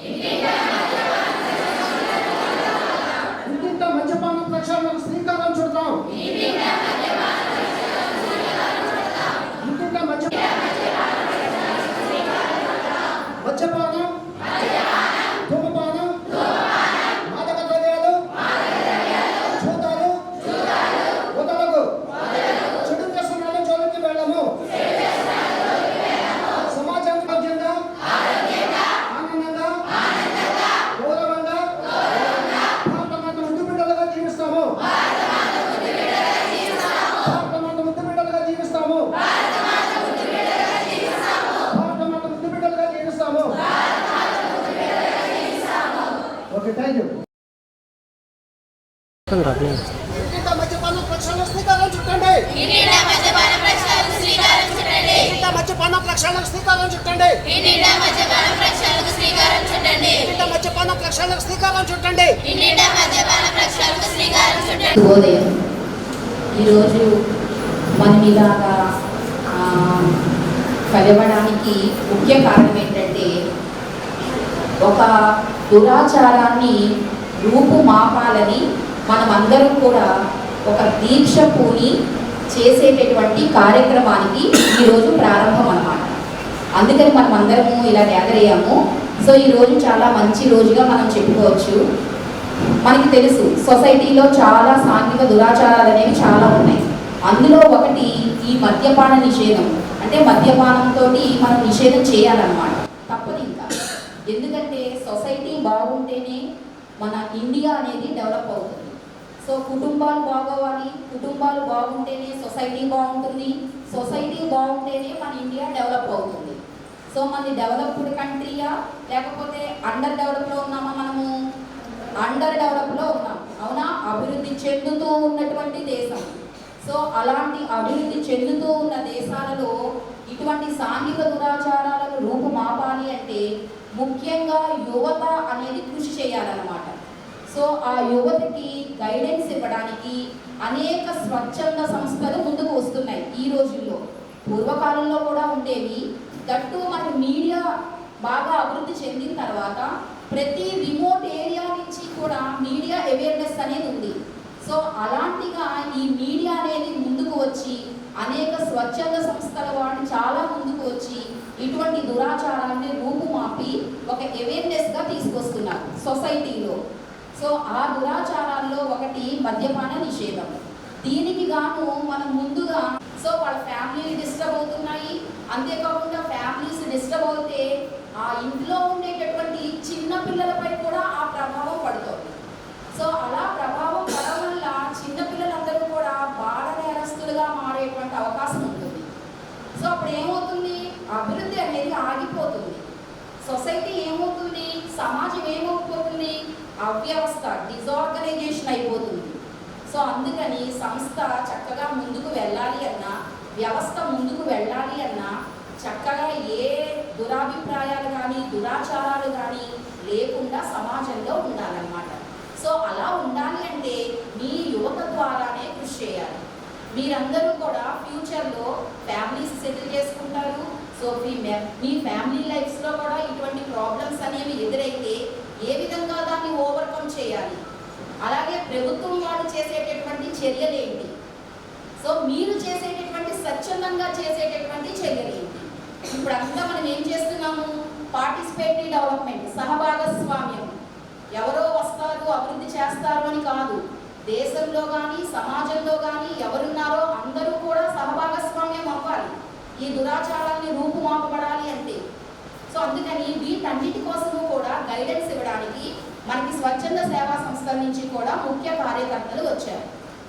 ఇంటింట మద్యపాన ప్రక్షాళనకు శ్రీకారం చుడతాం. ఇంటింట మద్యపానం, ధూమపానం, మాదక ద్రవ్యాలు, చూతాలు వదలకు. చెడు వ్యసనాల జోలికి వెళ్ళము. సమాజం ఆరోగ్యంగా, ఆనందంగా, గౌరవంగా భారతమాత ముద్దు బిడ్డలుగా జీవిస్తాము. భారతమాత ముద్దు బిడ్డలుగా జీవిస్తాము. భారతమాత ముద్దు బిడ్డలుగా జీవిస్తాము. Okay, thank you. ఇంటింట మద్యపాన ప్రక్షాళనకు శ్రీకారం చుట్టండి. ఇంటింట మద్యపాన ప్రక్షాళనకు శ్రీకారం చుట్టండి. ఇంటింట మద్యపాన ప్రక్షాళనకు శ్రీకారం చుట్టండి. ఇంటింట మద్యపాన ప్రక్షాళనకు శ్రీకారం చుట్టండి. ఇంటింట మద్యపాన ప్రక్షాళనకు శ్రీకారం చుట్టండి. ఇంటింట మద్యపాన ప్రక్షాళనకు శ్రీకారం చుట్టండి. శుభోదయం. ఈరోజు మనం ఇలాగా కలవడానికి ముఖ్య కారణం ఏంటంటే, ఒక దురాచారాన్ని రూపుమాపాలని మనమందరం కూడా ఒక దీక్ష పూని చేసేటటువంటి కార్యక్రమానికి ఈరోజు ప్రారంభం అన్నమాట. అందుకని మనం అందరము ఇలా గ్యాదర్ అయ్యాము. సో ఈరోజు చాలా మంచి రోజుగా మనం చెప్పుకోవచ్చు. మనకి తెలుసు, సొసైటీలో చాలా సాంఘిక దురాచారాలు అనేవి చాలా ఉన్నాయి. అందులో ఒకటి ఈ మద్యపాన నిషేధం. అంటే మద్యపానంతో మనం నిషేధం చేయాలన్నమాట, తప్పదు ఇంకా. ఎందుకంటే సొసైటీ బాగుంటేనే మన ఇండియా అనేది డెవలప్ అవుతుంది. సో కుటుంబాలు బాగోవాలి, కుటుంబాలు బాగుంటేనే సొసైటీ బాగుంటుంది, సొసైటీ బాగుంటేనే మన ఇండియా డెవలప్ అవుతుంది. సో మనది డెవలప్డ్ కంట్రీయా లేకపోతే అండర్ డెవలప్లో ఉన్నామా? మనము అండర్ డెవలప్లో ఉన్నాం, అవునా? అభివృద్ధి చెందుతూ ఉన్నటువంటి దేశం. సో అలాంటి అభివృద్ధి చెందుతూ ఉన్న దేశాలలో ఇటువంటి సాంఘిక దురాచారాలను రూపుమాపాలి అంటే ముఖ్యంగా యువత అనేది కృషి చేయాలన్నమాట. సో ఆ యువతకి గైడెన్స్ ఇవ్వడానికి అనేక స్వచ్ఛంద సంస్థలు ముందుకు వస్తున్నాయి ఈ రోజుల్లో. పూర్వకాలంలో కూడా ఉండేవి. దట్టు మన మీడియా బాగా అభివృద్ధి చెందిన తర్వాత ప్రతి రిమోట్ ఏరియా నుంచి కూడా మీడియా అవేర్నెస్ అనేది ఉంది. సో అలాంటిగా ఈ మీడియా అనేది ముందుకు వచ్చి అనేక స్వచ్ఛంద సంస్థల వాళ్ళు చాలా ముందుకు వచ్చి ఇటువంటి దురాచారాన్ని రూపుమాపి ఒక అవేర్నెస్గా తీసుకొస్తున్నారు సొసైటీలో. సో ఆ దురాచారాల్లో ఒకటి మద్యపాన నిషేధం. దీనికి గాను మనం ముందుగా సో వాళ్ళ ఫ్యామిలీలు డిస్టర్బ్ అవుతున్నాయి. అంతేకాకుండా ఫ్యామిలీస్ డిస్టర్బ్ అవుతే ఆ ఇంట్లో ఉండేటటువంటి చిన్న పిల్లలపై కూడా ఆ ప్రభావం పడుతుంది. సో అలా ప్రభావం పడడం వల్ల చిన్నపిల్లలందరూ కూడా బాల నేరస్తులుగా మారేటువంటి అవకాశం ఉంటుంది. సో అప్పుడు ఏమవుతుంది? అభివృద్ధి అనేది ఆగిపోతుంది. సొసైటీ ఏమవుతుంది? సమాజం ఏమవుతుంది? అవ్యవస్థ, డిజార్గనైజేషన్ అయిపోతుంది. సో అందుకని సంస్థ చక్కగా ముందుకు వెళ్ళాలి అన్నా, వ్యవస్థ ముందుకు వెళ్ళాలి అన్నా చక్కగా ఏ దురాభిప్రాయాలు కానీ దురాచారాలు కానీ లేకుండా సమాజంలో ఉండాలన్నమాట. సో అలా ఉండాలి అంటే మీ యువత ద్వారానే కృషి చేయాలి. మీరందరూ కూడా ఫ్యూచర్లో ఫ్యామిలీస్ సెటిల్ చేసుకుంటారు. సో మీ ఫ్యామిలీ లైఫ్స్లో కూడా ఇటువంటి ప్రాబ్లమ్స్ అనేవి ఎదురైతే ఏ విధంగా దాన్ని ఓవర్కమ్ చేయాలి, అలాగే ప్రభుత్వం వాళ్ళు చేసేటటువంటి చర్యలు ఏంటి, సో మీరు చేసేటటువంటి స్వచ్ఛందంగా చేసేటటువంటి చర్యలు ఏంటి. ఇప్పుడు అంతా మనం ఏం చేస్తున్నాము? పార్టిసిపేటరీ డెవలప్మెంట్, సహభాగస్వామ్యం. ఎవరో వస్తారు అభివృద్ధి చేస్తారు అని కాదు. దేశంలో కానీ సమాజంలో కానీ ఎవరున్నారో అందరూ కూడా సహభాగస్వామ్యం అవ్వాలి ఈ దురాచారాన్ని రూపుమాపబడాలి అంటే. సో అందుకని వీటన్నిటి కోసము కూడా గైడెన్స్ ఇవ్వడానికి మనకి స్వచ్ఛంద సేవా సంస్థల నుంచి కూడా ముఖ్య కార్యకర్తలు వచ్చారు.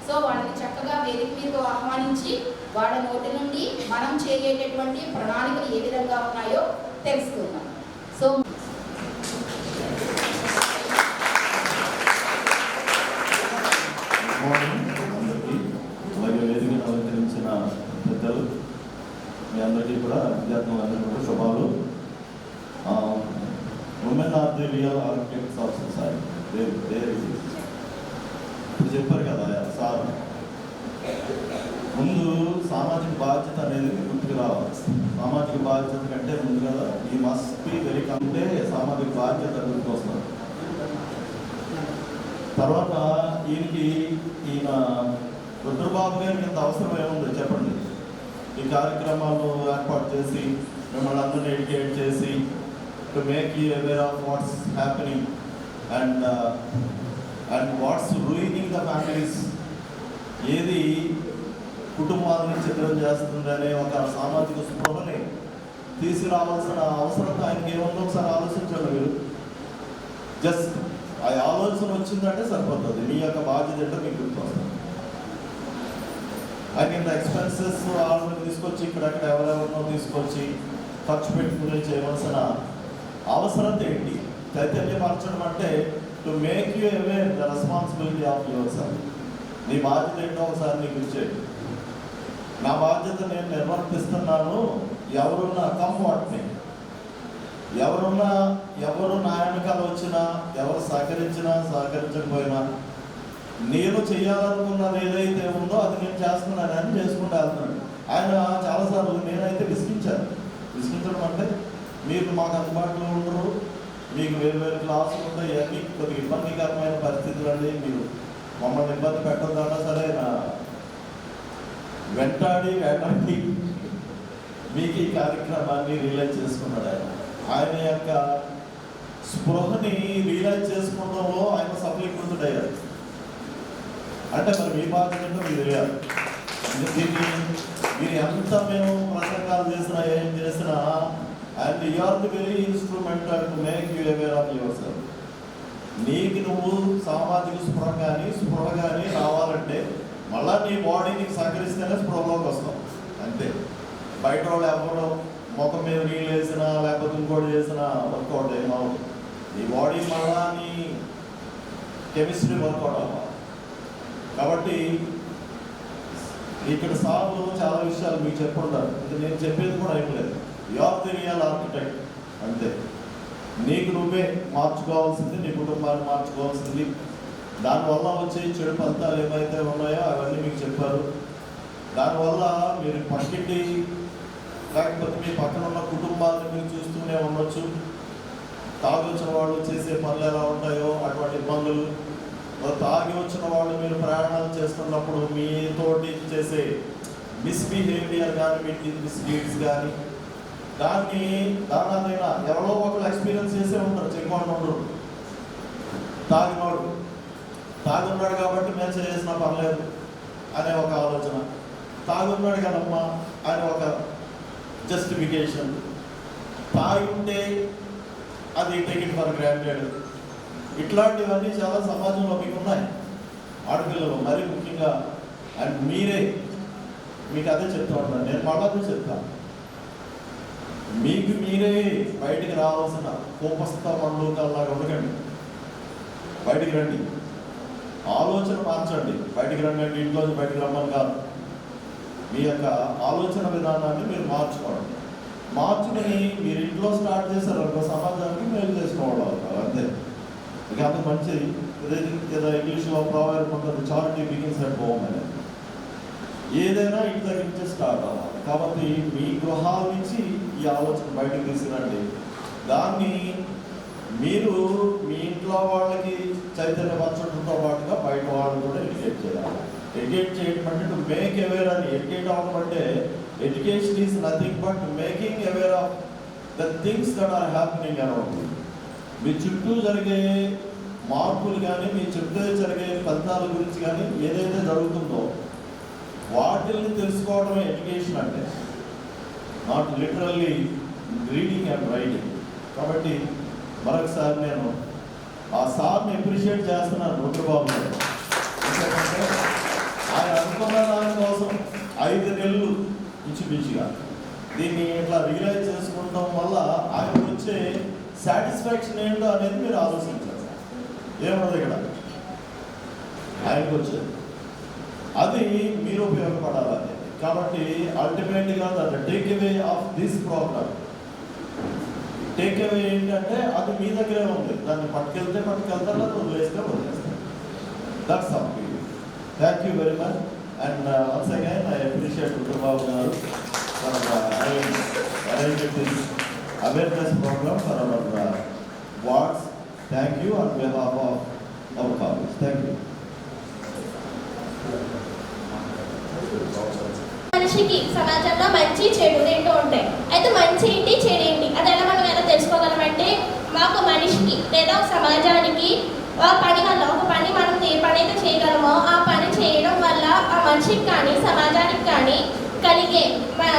సో వాళ్ళని చక్కగా వేదిక మీద ఆహ్వానించి వాళ్ళ నోటి నుండి మనం చేయేటటువంటి ప్రణాళికలు ఏ విధంగా ఉన్నాయో తెలుసుకుందాం. సో అలాగే వేదికను అలంకరించిన పెద్దలు మీ అందరికీ కూడా విద్యార్థులందరికీ కూడా శుభాలు. Women are the real architects of society. ఇప్పుడు చెప్పారు కదా సార్, ముందు సామాజిక బాధ్యత అనేది గుర్తుకు రావాలి. సామాజిక బాధ్యత కంటే ముందు కదా ఈ మస్ట్ బి వెరీ కంటే సామాజిక బాధ్యత గుర్తొస్తుంది. తర్వాత ఈయన రుద్రబాబు గారికి ఇంత అవసరం ఏముంది చెప్పండి? ఈ కార్యక్రమాలు ఏర్పాటు చేసి మిమ్మల్ని అందరినీ ఎడ్యుకేట్ చేసి to make you aware of what's happening and what's ruining the families, ఏది కుటుంబాలను చిత్రం చేస్తుంది అనే ఒక సామాజిక స్పృహని తీసుకురావాల్సిన అవసరం ఆయనకి ఏముందో ఒకసారి ఆలోచించండి మీరు. జస్ట్ ఆ ఆలోచన వచ్చిందంటే సరిపోతుంది, మీ యొక్క బాధ్యత ఏంటో మీకు గుర్తొస్తుంది. ఆయన ఇంత ఎక్స్పెన్సెస్ వాళ్ళని తీసుకొచ్చి ఇక్కడక్కడ ఎవరెవరినో తీసుకొచ్చి ఖర్చు పెట్టుకుని చేయవలసిన అవసరం ఏంటి? చైతన్యపరచడం అంటే to make you aware the responsibility of your self. నీ బాధ్యత ఏంటో ఒకసారి నీకు ఇచ్చేది. నా బాధ్యత నేను నిర్వర్తిస్తున్నాను. ఎవరున్నా కంఫర్ట్ని, ఎవరు నా వెనకాల వచ్చినా, ఎవరు సహకరించకపోయినా నేను చేయాలనుకున్నది ఏదైతే ఉందో అది నేను చేస్తున్నానని చేసుకుంటూ వెళ్తున్నాను. ఆయన చాలాసార్లు నేనైతే విసిగించడం అంటే మీరు మాకు అందుబాటులో ఉండరు, మీకు వేరు క్లాసులు ఉంటాయి, ఇవన్నీ కొద్దిగా ఇబ్బందికరమైన పరిస్థితులు అండి, మీరు మమ్మల్ని ఇబ్బంది పెట్టద్దన్నా సరే నా వెంటాడి మీకు ఈ కార్యక్రమాన్ని రియలైజ్ చేసుకున్నాడు. ఆయన యొక్క స్పృహని రియలైజ్ చేసుకుంటామో ఆయన సఫలీకృతుడయ్యారు. అంటే మరి మీ బాధ్యత మీరు తెలియాలి. దీన్ని మీరు ఎంత మేము ప్రసంగాలు చేసినా ఏం చేసినా and you are the very instrumental to make you aware of your self. నీకు నువ్వు సామాజిక స్పృహ కానీ రావాలంటే మళ్ళా నీ బాడీ నీకు సహకరిస్తేనే స్పృహలోకి వస్తాం అంతే. బయట వాళ్ళు ఎవరో ముఖం మీద నీళ్ళు వేసినా లేకపోతే ఇంకోటి చేసినా వర్కౌట్ ఏమవుతుంది. నీ బాడీ మళ్ళా నీ కెమిస్ట్రీ వర్కౌట్ అవ్వాలి. కాబట్టి ఇక్కడ సార్లు చాలా విషయాలు మీకు చెప్పుకుంటారు, ఇది నేను చెప్పేది కూడా ఏం లేదు. You are the real architect అంతే. నీకు నువ్వే మార్చుకోవాల్సింది, నీ కుటుంబాన్ని మార్చుకోవాల్సింది. దానివల్ల వచ్చే చెడు ఫలితాలు ఏవైతే ఉన్నాయో అవన్నీ మీకు చెప్పారు. దానివల్ల మీరు పక్కింటి లేకపోతే మీ పక్కన ఉన్న కుటుంబాలను మీరు చూస్తూనే ఉండొచ్చు. తాగి వచ్చిన వాళ్ళు చేసే పనులు ఎలా ఉంటాయో అటువంటి ఇబ్బందులు, తాగి వచ్చిన వాళ్ళు మీరు ప్రయాణాలు చేస్తున్నప్పుడు మీతోటి చేసే మిస్బిహేవియర్ కానీ మీ మిస్డీడ్స్ కానీ దానినైనా ఎవరో ఒకరు ఎక్స్పీరియన్స్ చేసే ఉంటారు. చెక్కోండి ఉండరు. తాగి ఉన్నాడు కాబట్టి మేము చేసిన పర్లేదు అనే ఒక ఆలోచన, తాగి ఉన్నాడు కదమ్మా అనే ఒక జస్టిఫికేషన్, తాగి ఉంటే అది టేకింగ్ ఫర్ గ్రాంటెడ్. ఇట్లాంటివన్నీ చాలా సమాజంలో మీకు ఉన్నాయి. ఆడపిల్లలు మరీ ముఖ్యంగా. అండ్ మీకు అదే చెప్తూ ఉంటాను, నేను మళ్ళీ చెప్తాను, మీకు మీరే బయటికి రావాల్సిన కోపస్థ మండూకల్లాగా ఉండకండి. బయటికి రండి, ఆలోచన మార్చండి. బయటికి రండి, ఇంట్లో బయటికి రమ్మని కాదు. మీ యొక్క ఆలోచన విధానాన్ని మీరు మార్చుకొని మీరు ఇంట్లో స్టార్ట్ చేశారు సమాజానికి మేలు చేసుకోవడం అంతే. ఇక అంత మంచిది. ఏదో ఇంగ్లీష్లో ప్రాబ్లం ఉంటుంది, చారిటీ బిగిన్స్ అట్ హోమ్ అనేది. ఏదైనా ఇంటి దగ్గర నుంచి స్టార్ట్ అవ్వాలి. కాబట్టి మీ గృహాల నుంచి ఈ ఆలోచన బయటకు తీసుకురండి. దాన్ని మీరు మీ ఇంట్లో వాళ్ళకి చైతన్యపరచడంతో పాటుగా బయట వాళ్ళు కూడా ఎడ్యుకేట్ చేయాలి. ఎడ్యుకేట్ చేయడం అంటే టు మేక్ అవేర్ అని. ఎడ్యుకేట్ అవ్వడం అంటే education is nothing but making aware of the things that are happening around. మీ చుట్టూ జరిగే మార్పులు కానీ మీ చుట్టూ జరిగే ఫలితాల గురించి కానీ ఏదైతే జరుగుతుందో వాటిని తెలుసుకోవడమే ఎడ్యుకేషన్ అంటే, not literally reading and writing. కాబట్టి మరొకసారి నేను ఆ సార్ని అప్రిషియేట్ చేస్తున్నాను రుద్రబాబు గారు. ఎందుకంటే ఆయన అనుకున్న దానికోసం 5 నెలలు ఇంచుమించుగా దీన్ని ఇట్లా రియలైజ్ చేసుకోవడం వల్ల ఆయనకు వచ్చే సాటిస్ఫాక్షన్ ఏంటో అనేది మీరు ఆలోచించారు. ఏమన్నది ఇక్కడ ఆయనకు వచ్చేది అది మీరు ఉపయోగపడాలని. కాబట్టి అల్టిమేట్గా the take away of this program, take away ఏంటంటే అది మీ దగ్గరే ఉంది. దాన్ని పట్టుకెళ్తారు, అది వదిలేస్తారు. That's up. Thank you very much. And once again I appreciate Rudrababu garu. arranged this awareness program for our wards. Thank you on behalf of our college. Thank you. మనిషికి సమాజంలో మంచి చెడు రెండు ఉంటాయి. అయితే మంచి ఏంటి చెడు ఏంటి అది మనం ఎలా తెలుసుకోగలమంటే మాకు మనిషికి లేదా సమాజానికి ఆ పని వల్ల ఒక పని మనం ఏ పని అయితే చేయగలమో ఆ పని చేయడం వల్ల ఆ మనిషికి కానీ సమాజానికి కానీ కలిగే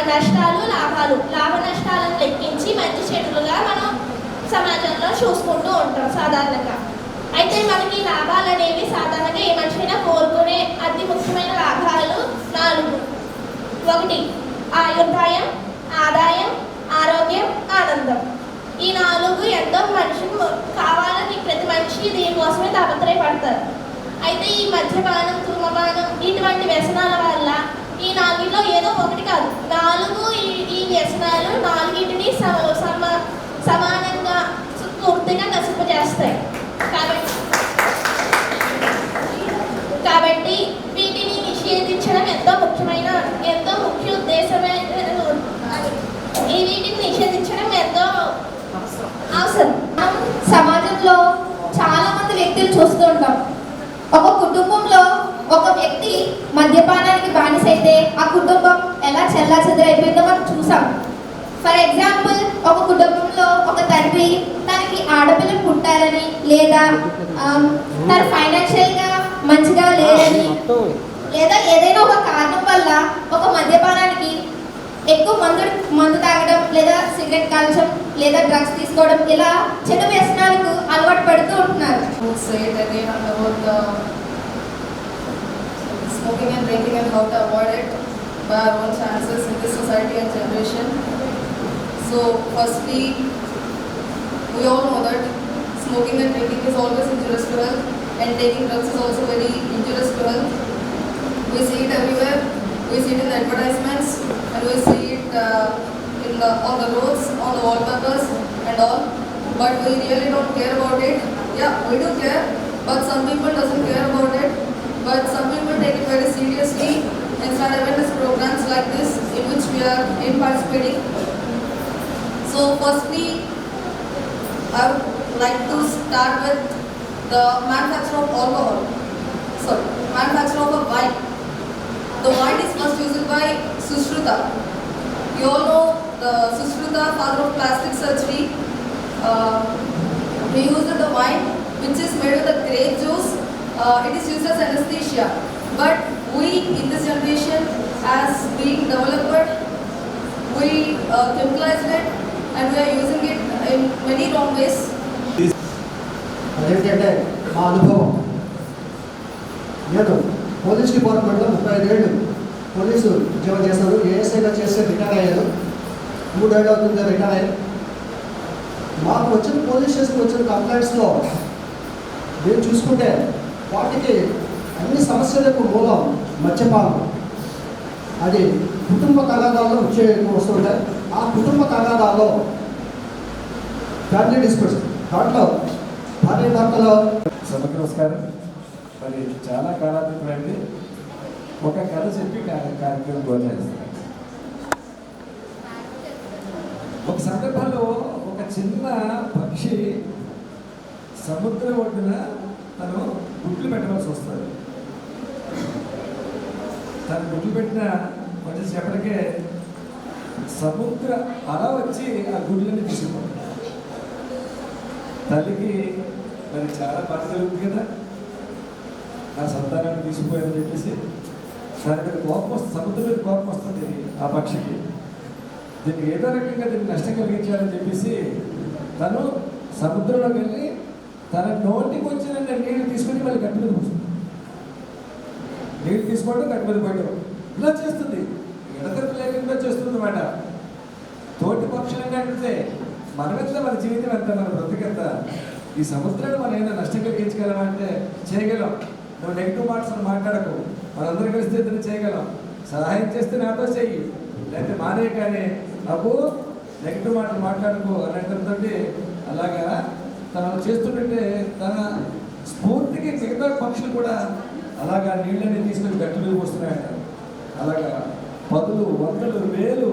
నష్టాలు లాభాలు లాభ నష్టాలను లెక్కించి మంచి చెడులుగా మనం సమాజంలో చూసుకుంటూ ఉంటాం సాధారణంగా. అయితే మనకి లాభాలు అనేవి సాధారణంగా ఏ మనిషైనా కోరుకునే అతి ముఖ్యమైన లాభాలు 4. 1 ఆయుర్దాయం, ఆదాయం, ఆరోగ్యం, ఆనందం. ఈ 4 ఎంతో మనిషికి కావాలని ప్రతి మనిషి దీనికోసమే తాపత్రయపడతారు. అయితే ఈ మద్యపానం, ధూమపానం ఇటువంటి వ్యసనాల వల్ల ఈ 4లో ఏదో ఒకటి కాదు 4 ఈ వ్యసనాలు 4టిని సమానంగా పూర్తిగా నశింపజేస్తాయి. కాబట్టి వీటిని నిషేధించడం ఎంతో ముఖ్య ఉద్దేశమే. వీటిని నిషేధించడం ఎంతో అవసరం. సమాజంలో చాలా మంది వ్యక్తులు చూస్తూ ఉంటాం. ఒక కుటుంబంలో ఒక వ్యక్తి మద్యపానానికి బానిసైతే ఆ కుటుంబం ఎలా చెల్లాచెదరైపోయిందో మనం చూసాం. ఫర్ ఎగ్జాంపుల్, ఒక కుటుంబంలో ఒక తండ్రి తనకి ఆడపిల్లలు పుట్టారని లేదా తన ఫైనాన్షియల్గా మంచిగా లేదని లేదా ఏదైనా ఒక కారణం వల్ల ఒక మద్యపానానికి ఎక్కువ మందు తాగడం లేదా సిగరెట్ కాల్చడం లేదా డ్రగ్స్ తీసుకోవడం ఇలా చెడు వ్యసనాలకు అలవాటు పడుతూ ఉంటున్నారు. Smoking and drinking and how to avoid it by our own chances in this society and generation. So firstly, we all know that smoking and drinking is always injurious to health, and taking drugs is also very injurious to health. We see it everywhere. We see it in the advertisements, and we see it on the roads, on the wallpapers and all. But we really don't care about it. Yeah, we do care, but some people doesn't care about it. But some people take it very seriously and start awareness programs like this in which we are participating. So firstly, I would like to start with the manufacture of alcohol. Sorry, manufacture of a wine. The wine is first used by Sushruta. You all know the Sushruta, father of plastic surgery. He used the wine which is made with the grape juice. It is used as anesthesia. But we in this generation, as being developed, we chemicalized it and we are using it in many wrong ways. అదేంటంటే మా అనుభవం, నేను police డిపార్ట్మెంట్లో 35 ఏళ్ళు police ఉద్యోగం చేశాను. ఏఎస్ఐగా చేస్తే retire అయ్యాను. 3 ఏళ్ళు అవుతుంది రిటైర్ అయ్యాను. మాకు వచ్చిన పోలీస్ స్టేషన్కి వచ్చిన కంప్లైంట్స్లో మేము చూసుకుంటే వాటికి అన్ని సమస్యలకు మూలం మద్యపానం. అది కుటుంబ తగాదాల్లో వస్తుంటాయి. ఆ కుటుంబ తగాదాల్లో ఫ్యామిలీ డిస్ప్యూట్స్, దాంట్లో భార్య భర్తలో. సభకు నమస్కారం. మరి చాలా కాలాతీతమైంది. ఒక కథ చెప్పి కార్యక్రమం కొనసాగిస్తాను. ఒక సందర్భంలో ఒక చిన్న పక్షి సముద్రం ఒడ్డున తను గుడ్లు పెట్టవలసి వస్తుంది. తను గుడ్లు పెట్టిన వచ్చేసేపటికే సముద్ర అల వచ్చి ఆ గుడ్లని తీసుకుంటుంది. తల్లికి మరి చాలా బాధ జరుగుతుంది కదా, నా సంతానాన్ని తీసుకుపోయారని చెప్పేసి దాని మీద కోపం వస్తుంది, సముద్రం మీద కోపం వస్తుంది ఆ పక్షికి. దీనికి ఏదో రకంగా దీనికి నష్టం కలిగించాలని చెప్పేసి తను సముద్రంలోకి వెళ్ళి తన నోటికి వచ్చిన నీళ్ళు తీసుకుని మళ్ళీ గట్టి మీద పోస్తుంది. నీళ్ళు తీసుకోవడం గట్టి మీద పోయడం ఇలా చేస్తుంది. ఎడతెరపు లేకుండా చేస్తుంది అన్నమాట. తోటి పక్షులన్నీ అంటే మనమెంత, మన జీవితం ఎంత, మన బ్రతికెంత. ఈ సముద్రాన్ని మనం ఏదైనా నష్టం కలిగించగలమంటే చేయగలం. నువ్వు నెగిటివ్ మాటలు మాట్లాడకు, మనందరం కలిస్తే ఇద్దరు చేయగలం. సహాయం చేస్తే నాతో చెయ్యి, లేకపోతే మానే, కానీ నాకు నెగిటివ్ మాటలు మాట్లాడకు అనేటంతో అలాగా తను చేస్తుంటే తన స్ఫూర్తికి మిగతా పక్షులు కూడా అలాగా నీళ్ళని తీసుకొని గట్టులు పోస్తున్నాయంట. అలాగా 10, 100, 1000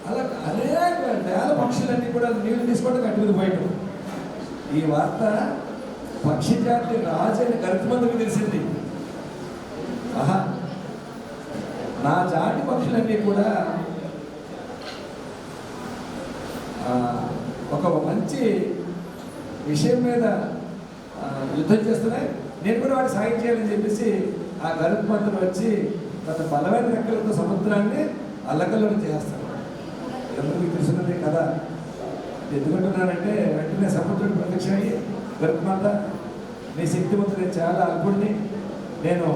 అలా అనేక పక్షులన్నీ కూడా నీళ్లు తీసుకోవడం గట్టి మీద పోయటం. ఈ వార్త పక్షి జాతి రాజు అని గరుత్మంతుకు తెలిసింది. ఆహా, నా జాతి పక్షులన్నీ కూడా ఒక మంచి విషయం మీద యుద్ధం చేస్తున్నాయి, నేను కూడా వాడికి సాయం చేయాలని చెప్పేసి ఆ గరుత్మంతుడు వచ్చి తన బలమైన రెక్కలతో సముద్రాన్ని అల్లకల్లోకి చేస్తాడు. అందరికీ తెలుసున్నది కదా. ఎందుకంటున్నానంటే వెంటనే సముద్రుడు ప్రత్యక్షమయ్యి, గరుత్మంత నీ శక్తివంతుడు, నేను చాలా అల్పుడిని, నేను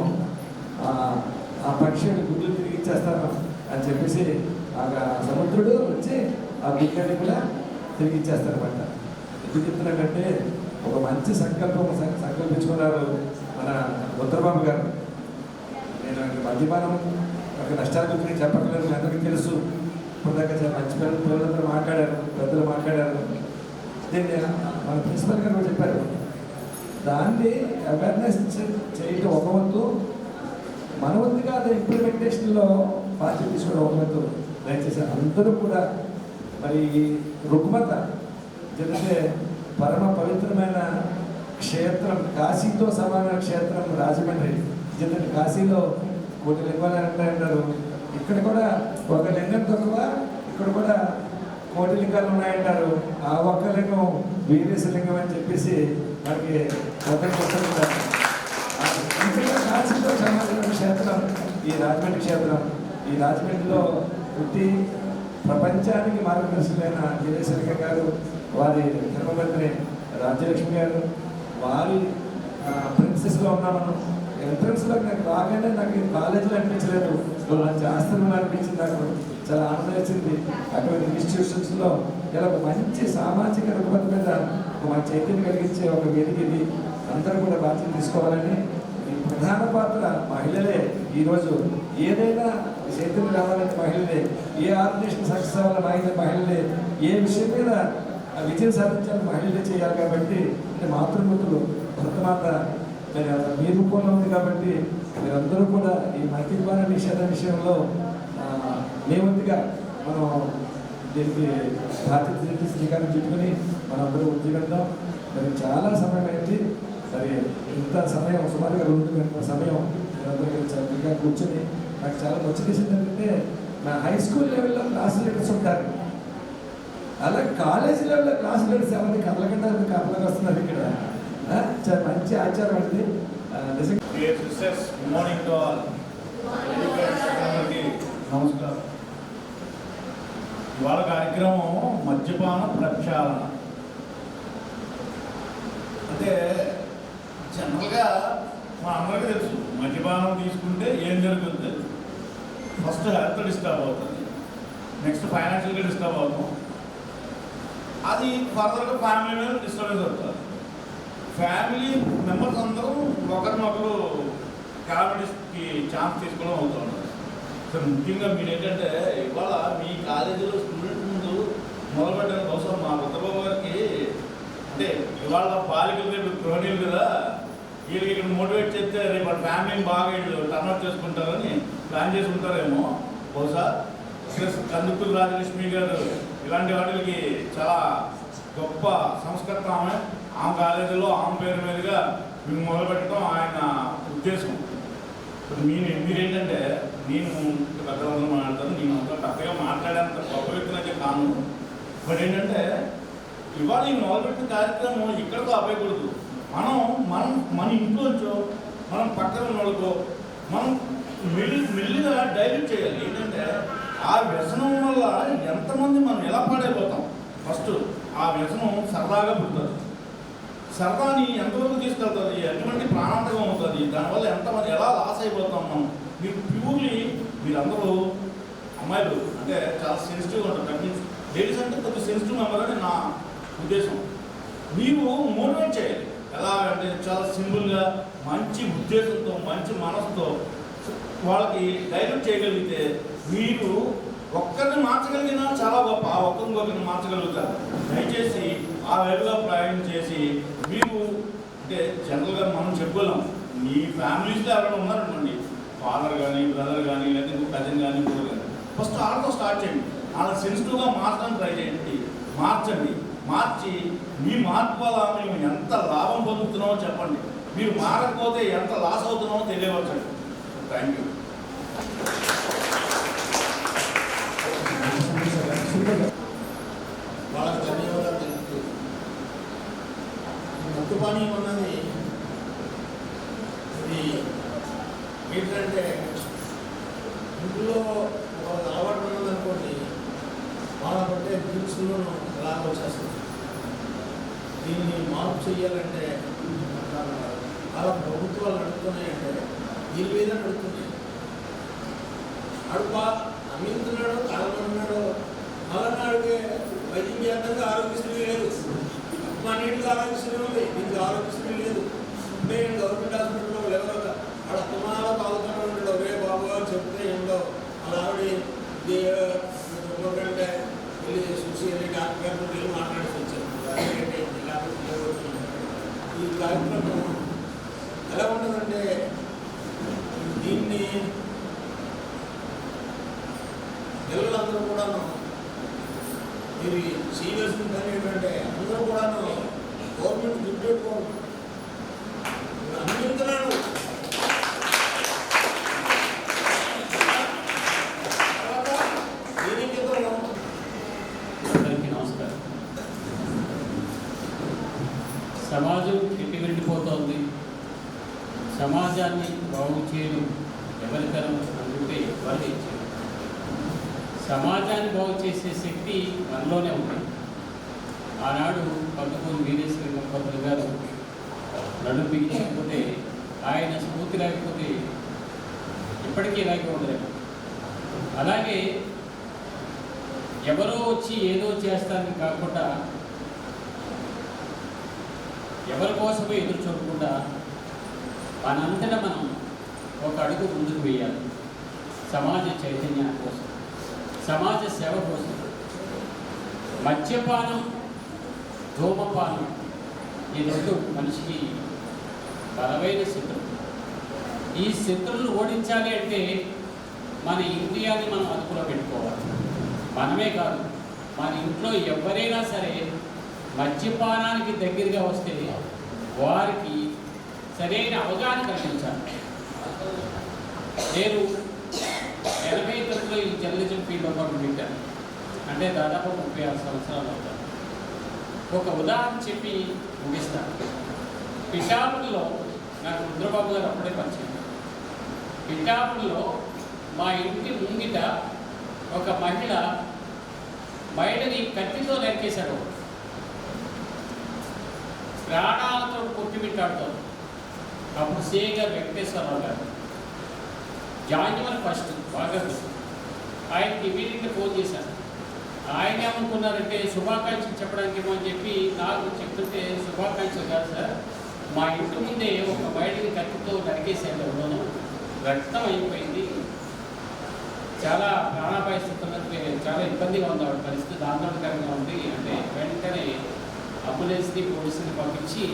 ఆ పక్షిని గుడ్లు తిరిగి ఇచ్చేస్తాను అని చెప్పేసి ఆ సముద్రుడు వచ్చి ఆ గుడ్లని కూడా తిరిగి ఇచ్చేస్తారన్నమాట. ఎందుకు చెప్తున్నానంటే ఒక మంచి సంకల్పించుకున్నారు మన రుద్రబాబు గారు. నేను మద్యపానం ఒక నష్టాల గురించి చెప్పట్లేదు, మీ అందరికీ తెలుసు. ఇప్పటిదాకా మంచి పిల్లలందరూ మాట్లాడారు, పెద్దలు మాట్లాడారు. దీన్ని మన ప్రిన్సిపల్ గారు కూడా చెప్పారు. దాన్ని అవేర్నెస్ చేయడం ఒక వంతు, మన వంతుగా అది ఇంప్లిమెంటేషన్లో బాధ్యత తీసుకోవడం ఒక వంతు. దయచేసి అందరూ కూడా మరి రుగ్మత ఎందుకంటే పరమ పవిత్రమైన క్షేత్రం, కాశీతో సమాన క్షేత్రం రాజమండ్రి. ఎందుకంటే కాశీలో 1 లింగాలు అంటారు, ఇక్కడ కూడా 1 లింగం తక్కువ, ఇక్కడ కూడా 1 లింగాలు ఉన్నాయంటారు. ఆ ఒక్క లింగం వీరేశలింగం అని చెప్పేసి మనకి వస్తుంటారు. కాశీతో సమాన క్షేత్రం ఈ రాజమండ్రి క్షేత్రం. ఈ రాజమండ్రిలో పుట్టి ప్రపంచానికి మార్గదర్శకులైన వీరేశలింగం గారు, వారి ధర్మపత్ని రాజ్యలక్ష్మి గారు, వారి ప్రిన్సెస్లో ఉన్నాం మనం. ఎంట్రన్స్లో నాకు రాగానే నాకు కాలేజీలో అనిపించలేదు, మంచి ఆశ్రమంలో అనిపించింది. నాకు చాలా ఆనందం వచ్చింది. అటువంటి ఇన్స్టిట్యూషన్స్లో ఇలా ఒక మంచి సామాజిక రుగ్మత మీద ఒక మంచి చైతన్యం కలిగించే ఒక వేదిక ఇది. అందరూ కూడా బాధ్యత తీసుకోవాలని. ఈ ప్రధాన పాత్ర మహిళలే. ఈరోజు ఏదైనా చైతన్యం రావాలంటే మహిళలే, ఏ ఆర్గనైజేషన్ సక్సెస్ అవ్వాలని మహిళలే, ఏ విషయం మీద విజయం సాధించాలని మహిళలే చేయాలి. కాబట్టి అంటే మాతృమూర్తులు భరతమాత మీ రూపంలో ఉంది. కాబట్టి మీరందరూ కూడా ఈ మద్యపాన నిషేధ విషయంలో మేవంతుగా మనం దీనికి బాధ్యత శ్రీకారం చుట్టుకుని మనందరూ ఉద్యోగిద్దాం. మరి చాలా సమయం అయింది. మరి ఇంత సమయం సుమారుగా 2 గంటల సమయం మీరందరూ చక్కగా కూర్చొని నాకు చాలా నచ్చేసింది. ఏంటంటే నా హై స్కూల్ లెవెల్లో క్లాస్ లీడర్స్ ఉంటారు, అలాగే కాలేజీ లెవెల్లో క్లాస్ లీడర్స్ ఎవరిని కదలకుండా కాపలాగా వస్తున్నారు ఇక్కడ. చాలా మంచి ఆచారం అండి. నమస్కారం. ఇవాళ కార్యక్రమం మద్యపాన ప్రక్షాళన. అంటే జనరల్గా మా అందరికీ తెలుసు, మద్యపానం తీసుకుంటే ఏం జరుగుతుంది. ఫస్ట్ హెల్త్ డిస్టర్బ్ అవుతుంది, నెక్స్ట్ ఫైనాన్షియల్గా డిస్టర్బ్ అవుతాం, అది ఫర్దర్గా ఫ్యామిలీ మీద డిస్టర్బెన్స్ అవుతుంది. ఫ్యామిలీ మెంబర్స్ అందరూ ఒకరినొకరు కామెడీస్కి ఛాన్స్ తీసుకోవడం అవుతుంది. సో ముఖ్యంగా మీరు ఏంటంటే ఇవాళ మీ కాలేజీలో స్టూడెంట్ ముందు మొదలుపెట్టారు. బహుశా మా రుద్రబాబు గారికి అంటే ఇవాళ బాలికలు రేపు గృహిణీలు కదా, వీళ్ళకి ఇక్కడ మోటివేట్ చేస్తే రేపు వాళ్ళ ఫ్యామిలీని బాగా వీళ్ళు టర్న్అవుట్ చేసుకుంటారని ప్లాన్ చేసి ఉంటారేమో బహుశా. ప్లస్ కందుకూరు రాజలక్ష్మి గారు ఇలాంటి వాటికి చాలా గొప్ప సంస్కర్త. ఆమె కాలేజీలో ఆమె పేరు మీదుగా మేము మొదలుపెట్టడం ఆయన ఉద్దేశం. మీరేంటంటే నేను పెద్దలందరూ మాట్లాడతాను, నేను అంతా పెద్దగా మాట్లాడేంత గొప్ప వ్యక్తినైతే కాను. బట్ ఏంటంటే ఇవాళ ఈ మొదలుపెట్టిన కార్యక్రమం ఇక్కడితో ఆపేయకూడదు. మన ఇంట్లోంచో మనం పక్కన వాళ్ళకో మనం మెల్లిగా డైల్యూట్ చేయాలి. ఏంటంటే ఆ వ్యసనం వల్ల ఎంతమంది మనం ఎలా పాడైపోతాం. ఫస్ట్ ఆ వ్యసనం సరదాగా పుడుతుంది, సరదాని ఎంతవరకు తీసుకెళ్తుంది, ఎటువంటి ప్రాణాంతకం అవుతుంది, దానివల్ల ఎంతమంది ఎలా లాస్ అయిపోతాం మనం. మీరు ప్యూర్లీ మీరందరూ అమ్మాయిలు అంటే చాలా సెన్సిటివ్గా ఉంటారు, లేడీస్ అంటే కొంచెం సెన్సిటివ్ మెంబర్ అని నా ఉద్దేశం. మీరు మోటివేట్ చేయాలి. ఎలా అంటే చాలా సింపుల్గా మంచి ఉద్దేశంతో మంచి మనసుతో వాళ్ళకి డైవర్ట్ చేయగలిగితే మీరు ఒక్కరిని మార్చగలిగినా చాలా గొప్ప, ఆ ఒక్కరిని మార్చగలుగుతారు. దయచేసి ఆ వైపుగా ప్రయాణం చేసి మీరు అంటే జనరల్గా మనం చెప్పుకోలేం. మీ ఫ్యామిలీస్లో ఎవరైనా ఉన్నారనుకోండి, ఫాదర్ కానీ బ్రదర్ కానీ లేదా ఇంకో కజిన్ కానీ బ్రదర్ కానీ, ఫస్ట్ వాళ్ళతో స్టార్ట్ చేయండి. వాళ్ళ సెన్సిటివ్గా మార్చడానికి ట్రై చేయండి. మార్చండి. మార్చి మీ మార్పు వల్ల మేము ఎంత లాభం పొందుతున్నామో చెప్పండి. మీరు మారకపోతే ఎంత లాస్ అవుతున్నామో తెలియవచ్చండి. Thank you. వాళ్ళకి ధన్యవాదాలు తెలుపుతూ ముక్కుపానీ ఉన్నది ఇది ఏంటంటే ఇంట్లో ఒక అలవాటు ఉన్నదనుకోండి వాళ్ళకంటే డ్రింక్స్లో ఎలా వచ్చేస్తుంది. దీన్ని మార్పు చేయాలంటే అలా ప్రభుత్వాలు నడుపుతున్నాయంటే దీని మీద నడుపుతున్నాయి. అడుపా అమ్మింటున్నాడు తాగమన్నాడు మలనాడికి వైద్యం చేద్దానికి ఆరోగ్యశ్రీ లేదు. మా నీటికి ఆరోగ్యశ్రీ ఉంది, దీనికి ఆరోగ్యశ్రీ లేదు. అంటే గవర్నమెంట్ హాస్పిటల్లో ఎవరో ఆడ తుమాలో తాగుతూనే ఉంటాడు. రే బాబు చెప్తే ఏంటో అలా ఆవిడ అంటే వెళ్ళి చూసి వెళ్ళి డాక్టర్ గారితో వెళ్ళి మాట్లాడి వచ్చాను. ఈ కార్యక్రమం ఎలా ఉండదంటే దీన్ని పిల్లలందరూ కూడాను మీరు చేయవలసిన పని ఏంటంటే అందరూ కూడాను గవర్నమెంట్ గుర్తుపెట్టుకోండి. అందిస్తున్నాను దీనికి అందరికీ నమస్కారం. సమాజం ఎట్టి వెళ్ళిపోతోంది. సమాజాన్ని బాగు చేయడం ఎవరికరం అనుకుంటే వాళ్ళు ఇచ్చారు. సమాజాన్ని బాగు చేసే శక్తి మనలోనే ఉంది. ఆనాడు పద్దుకూరు వీరేశ్వర దంపతులు గారు నడుము బిగించకపోతే, ఆయన స్ఫూర్తి లేకపోతే ఇప్పటికీ ఇలాగే ఉండలేదు. అలాగే ఎవరో వచ్చి ఏదో చేస్తారని కాకుండా, ఎవరి కోసమో ఎదురు చూడకుండా మనంతటా మనం ఒక అడుగు ముందుకు వేయాలి. సమాజ చైతన్యం కోసం, సమాజ సేవ కోసం. మద్యపానం, ధూమపానం ఈ రెండు మనిషికి బలమైన శత్రువు. ఈ శత్రువులను ఓడించాలి అంటే మన ఇంద్రియాన్ని మనం అదుపులో పెట్టుకోవాలి. మనమే కాదు, మన ఇంట్లో ఎవరైనా సరే మద్యపానానికి దగ్గరగా వస్తే వారికి సరైన అవగాహన కల్పించాలి. నేను 89లో ఈ జర్నలిజం ఫీల్డ్లో పాటు పెట్టాను. అంటే దాదాపు 36 సంవత్సరాలు అవుతాను. ఒక ఉదాహరణ చెప్పి ముగిస్తాను. పిఠాపురంలో నాకు రుద్రబాబు గారు అప్పుడే పరిచయం. పిఠాపురంలో మా ఇంటి ముంగిట ఒక మహిళని కత్తితో నరికేశాడు. ప్రాణాలతో కొట్టిమిట్టాడుతారు. అప్పుడు సిఐ గారు వెంకటేశ్వరరావు గారు జాన్యువరి 1 బాగా ఆయనకి ఇమీడియట్గా ఫోన్ చేశాను. ఆయన ఏమనుకున్నారంటే శుభాకాంక్షలు చెప్పడానికి ఏమో అని చెప్పి నాకు చెప్తుంటే, శుభాకాంక్షలు కాదు సార్, మా ఇంటి ముందే ఒక బయటికి కత్తితో నరికేసాడు. ఎవరోనూ రక్తం అయిపోయింది, చాలా ప్రాణాపాయ స్థితులకి చాలా ఇబ్బందిగా ఉంది ఆవిడ పరిస్థితి, ఆందోళనకరంగా ఉంది అంటే వెంటనే అంబులెన్స్ని పోలీసుని పంపించి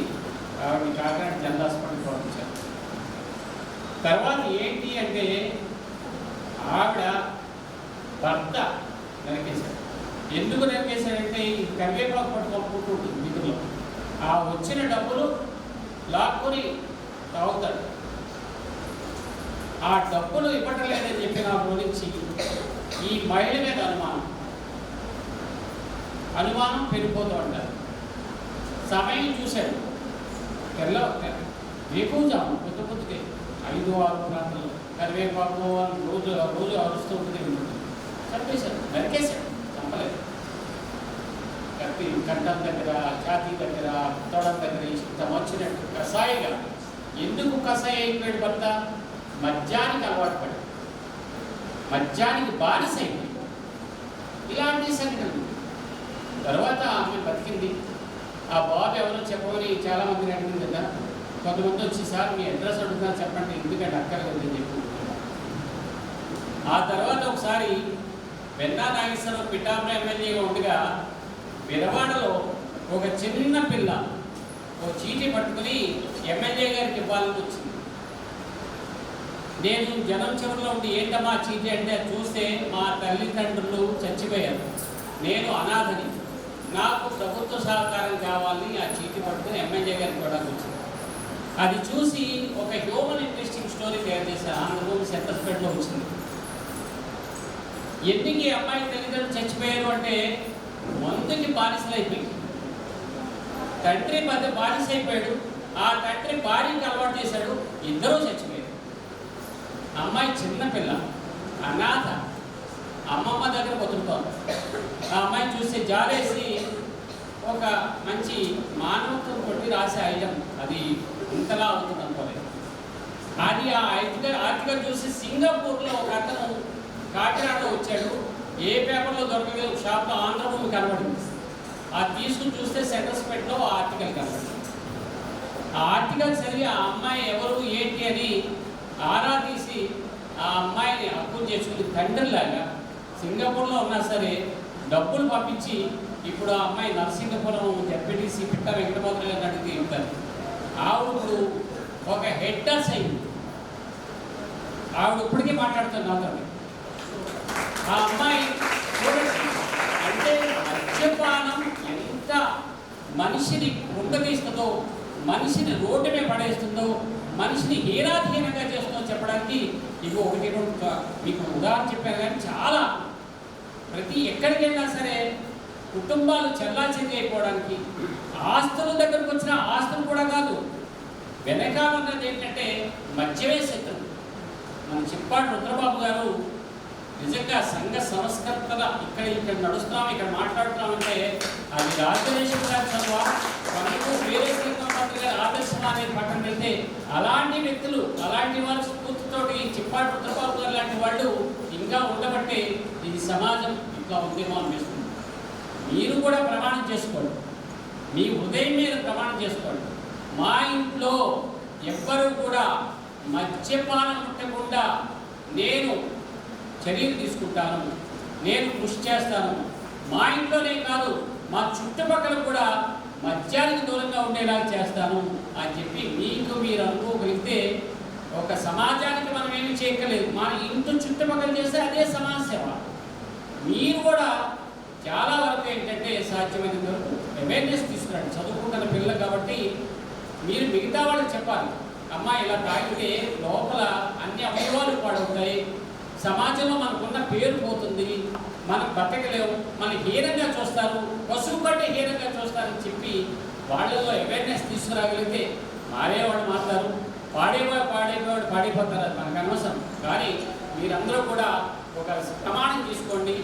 ఆవిడని కాకినాడ జనరల్ హాస్పిటల్కి పంపించారు. తర్వాత ఏంటి అంటే ఆవిడ భర్త నరికేశాడు. ఎందుకు నరికేశాడంటే ఈ కరివేపాకు పట్టుకుంటూ ఉంటుంది వీధిలో. ఆ వచ్చిన డబ్బులు లాక్కొని తాగుతాడు. ఆ డబ్బులు ఇవ్వటం లేదని చెప్పి నా గురించి ఈ మహిళ మీద అనుమానం పెరిగిపోతూ ఉంటారు. సమయం చూశాడు, వేకువజాము పొద్దుకే 5-6 ప్రాంతంలో కరివేపాకు రోజు అరుస్తూ ఉంటుంది. చంపేశాడు, నరికేశాడు, చంపలేదు. కత్తి కంఠం దగ్గర, ఛాతీ దగ్గర, తొడం దగ్గర ఇష్టం వచ్చినట్టు కషాయిగా. ఎందుకు కషాయి అయిపోయాడు భర్త? మద్యానికి అలవాటు పడి, మద్యానికి బానిస అయిపోయి. ఇలాంటి సంఘటనలు. తర్వాత ఆమె బతికింది. ఆ బాబు ఎవరో చెప్పమని చాలామందిని అడిగింది కదా. కొంతమంది వచ్చి, సార్ మీ అడ్రస్ అడుగుతున్నా చెప్పండి, ఎందుకంటే అక్కర్లేదని చెప్పి. ఆ తర్వాత ఒకసారి వెన్నా నాగేశ్వరరావు పిఠాపురం ఎమ్మెల్యేగా ఉండగా విరవాడలో ఒక చిన్న పిల్ల ఒక చీటీ పట్టుకుని ఎమ్మెల్యే గారికి ఇవ్వాలని వచ్చింది. నేను జనం చివరిలో ఉండి ఏంటమ్మా చీటీ అంటే చూస్తే మా తల్లిదండ్రులు చచ్చిపోయారు, నేను అనాథని, నాకు ప్రభుత్వ సహకారం కావాలని ఆ చీటి పట్టుకుని ఎమ్మెల్యే గారికి కూడా వచ్చింది. అది చూసి ఒక హ్యూమన్ ఇంట్రెస్టింగ్ స్టోరీ తయారు చేశాను. ఆంధ్రభూమి సెంటర్స్పేటలో వచ్చింది. ఎందుకు ఈ అమ్మాయి తల్లిదండ్రులు చచ్చిపోయారు అంటే మందుకి బానిసలు అయిపోయింది. తండ్రి బానిస అయిపోయాడు. ఆ తండ్రి భార్యకి అలవాటు చేశాడు. ఇద్దరూ చచ్చిపోయారు. అమ్మాయి చిన్నపిల్ల, అనాథ, అమ్మమ్మ దగ్గర బతుకుతోంది. ఆ అమ్మాయిని చూస్తే జాలేసి ఒక మంచి మానవత్వం కొట్టి రాసే ఐటమ్ అది ఇంతలా అవుతుంది అనుకోలేదు. అది ఆ ఆర్టికల్ చూసి సింగపూర్లో ఒక అతను కాకినాడలో వచ్చాడు. ఏ పేపర్లో దొరకలేదు, షాప్లో ఆంధ్రభూమి కనబడింది. అది తీసుకుని చూస్తే సెంటర్స్పేటలో ఆ ఆర్టికల్ కనబడింది. ఆ ఆర్టికల్ చదివి ఆ అమ్మాయి ఎవరు ఏంటి అని ఆరా తీసి ఆ అమ్మాయిని అప్పులు చేసుకుని తండ్రిలాగా సింగపూర్లో ఉన్నా సరే డబ్బులు పంపించి ఇప్పుడు ఆ అమ్మాయి నరసింగపురం జెడ్పీటీసీ పిట్ట వెంకటమోహన్ గారిని అడిగితే చెప్తారు. ఆవిడ ఒక హెడ్డర్స్ అయింది. ఆవిడ ఇప్పటికీ మాట్లాడుతుంది నాతో. ఆ అమ్మాయి చూడండి, అంటే మద్యపానం ఎంత మనిషిని కృంగతీస్తుందో, మనిషిని రోడ్డు మీద పడేస్తుందో, మనిషిని హీనాధీనంగా చేస్తుందో చెప్పడానికి ఇవి ఒకటి రెండు మీకు ఉదాహరణ చెప్పాను. కానీ చాలా ప్రతి ఎక్కడికి వెళ్ళినా సరే కుటుంబాలు చెల్లాచెల్లి అయిపోవడానికి, ఆస్తుల దగ్గరకు వచ్చిన ఆస్తులు కూడా కాదు, వెనకాలన్నది ఏంటంటే మద్యమే శత్రువు. మన చిప్పాడు రుద్రబాబు గారు నిజంగా సంఘ సంస్కర్తల ఇక్కడ నడుస్తున్నాం, ఇక్కడ మాట్లాడుతున్నామంటే అది రాజదేశం గారి చదువు మనకు వేరే శ్రీకాంత్ గారి ఆదర్శం అనేది పక్కన పెడితే అలాంటి వ్యక్తులు, అలాంటి వాళ్ళ స్ఫూర్తితోటి చిప్పాడు రుద్రబాబు గారు లాంటి వాళ్ళు ఇంకా ఉండబట్టే ఇది సమాజం ఇంకా ఉందేమో అనిపిస్తుంది. మీరు కూడా ప్రమాణం చేసుకోండి, మీ హృదయం మీద ప్రమాణం చేసుకోండి. మా ఇంట్లో ఎవ్వరూ కూడా మద్యపానం ముట్టకుండా నేను చర్యలు తీసుకుంటాను, నేను కృషి చేస్తాను. మా ఇంట్లోనే కాదు, మా చుట్టుపక్కల కూడా మద్యానికి దూరంగా ఉండేలా చేస్తాను అని చెప్పి మీకు మీరు అనుకోగలిగితే ఒక సమాజానికి మనం ఏమి చేయక్కర్లేదు. మన ఇంటి చుట్టుపక్కల చేస్తే అదే సమాజ సేవ. మీరు కూడా చాలా వరకు ఏంటంటే సాధ్యమైనంత వరకు అవేర్నెస్ తీసుకురండి. చదువుకుంటున్న పిల్లలు కాబట్టి మీరు మిగతా వాళ్ళకి చెప్పాలి, అమ్మ ఇలా తాగితే లోపల అన్ని అవయవాలు పాడవుతాయి, సమాజంలో మనకున్న పేరు పోతుంది, మనం బతకలేము, మన హీనంగా చూస్తారు, పశువు కంటే హీనంగా చూస్తారని చెప్పి వాళ్ళలో అవేర్నెస్ తీసుకురాగలిగితే మారేవాడు మాట్లాడు, పాడేవాడు పాడైపోతారు. అది మనకు అనవసరం. కానీ మీరందరూ కూడా ఒక ప్రమాణం తీసుకోండి,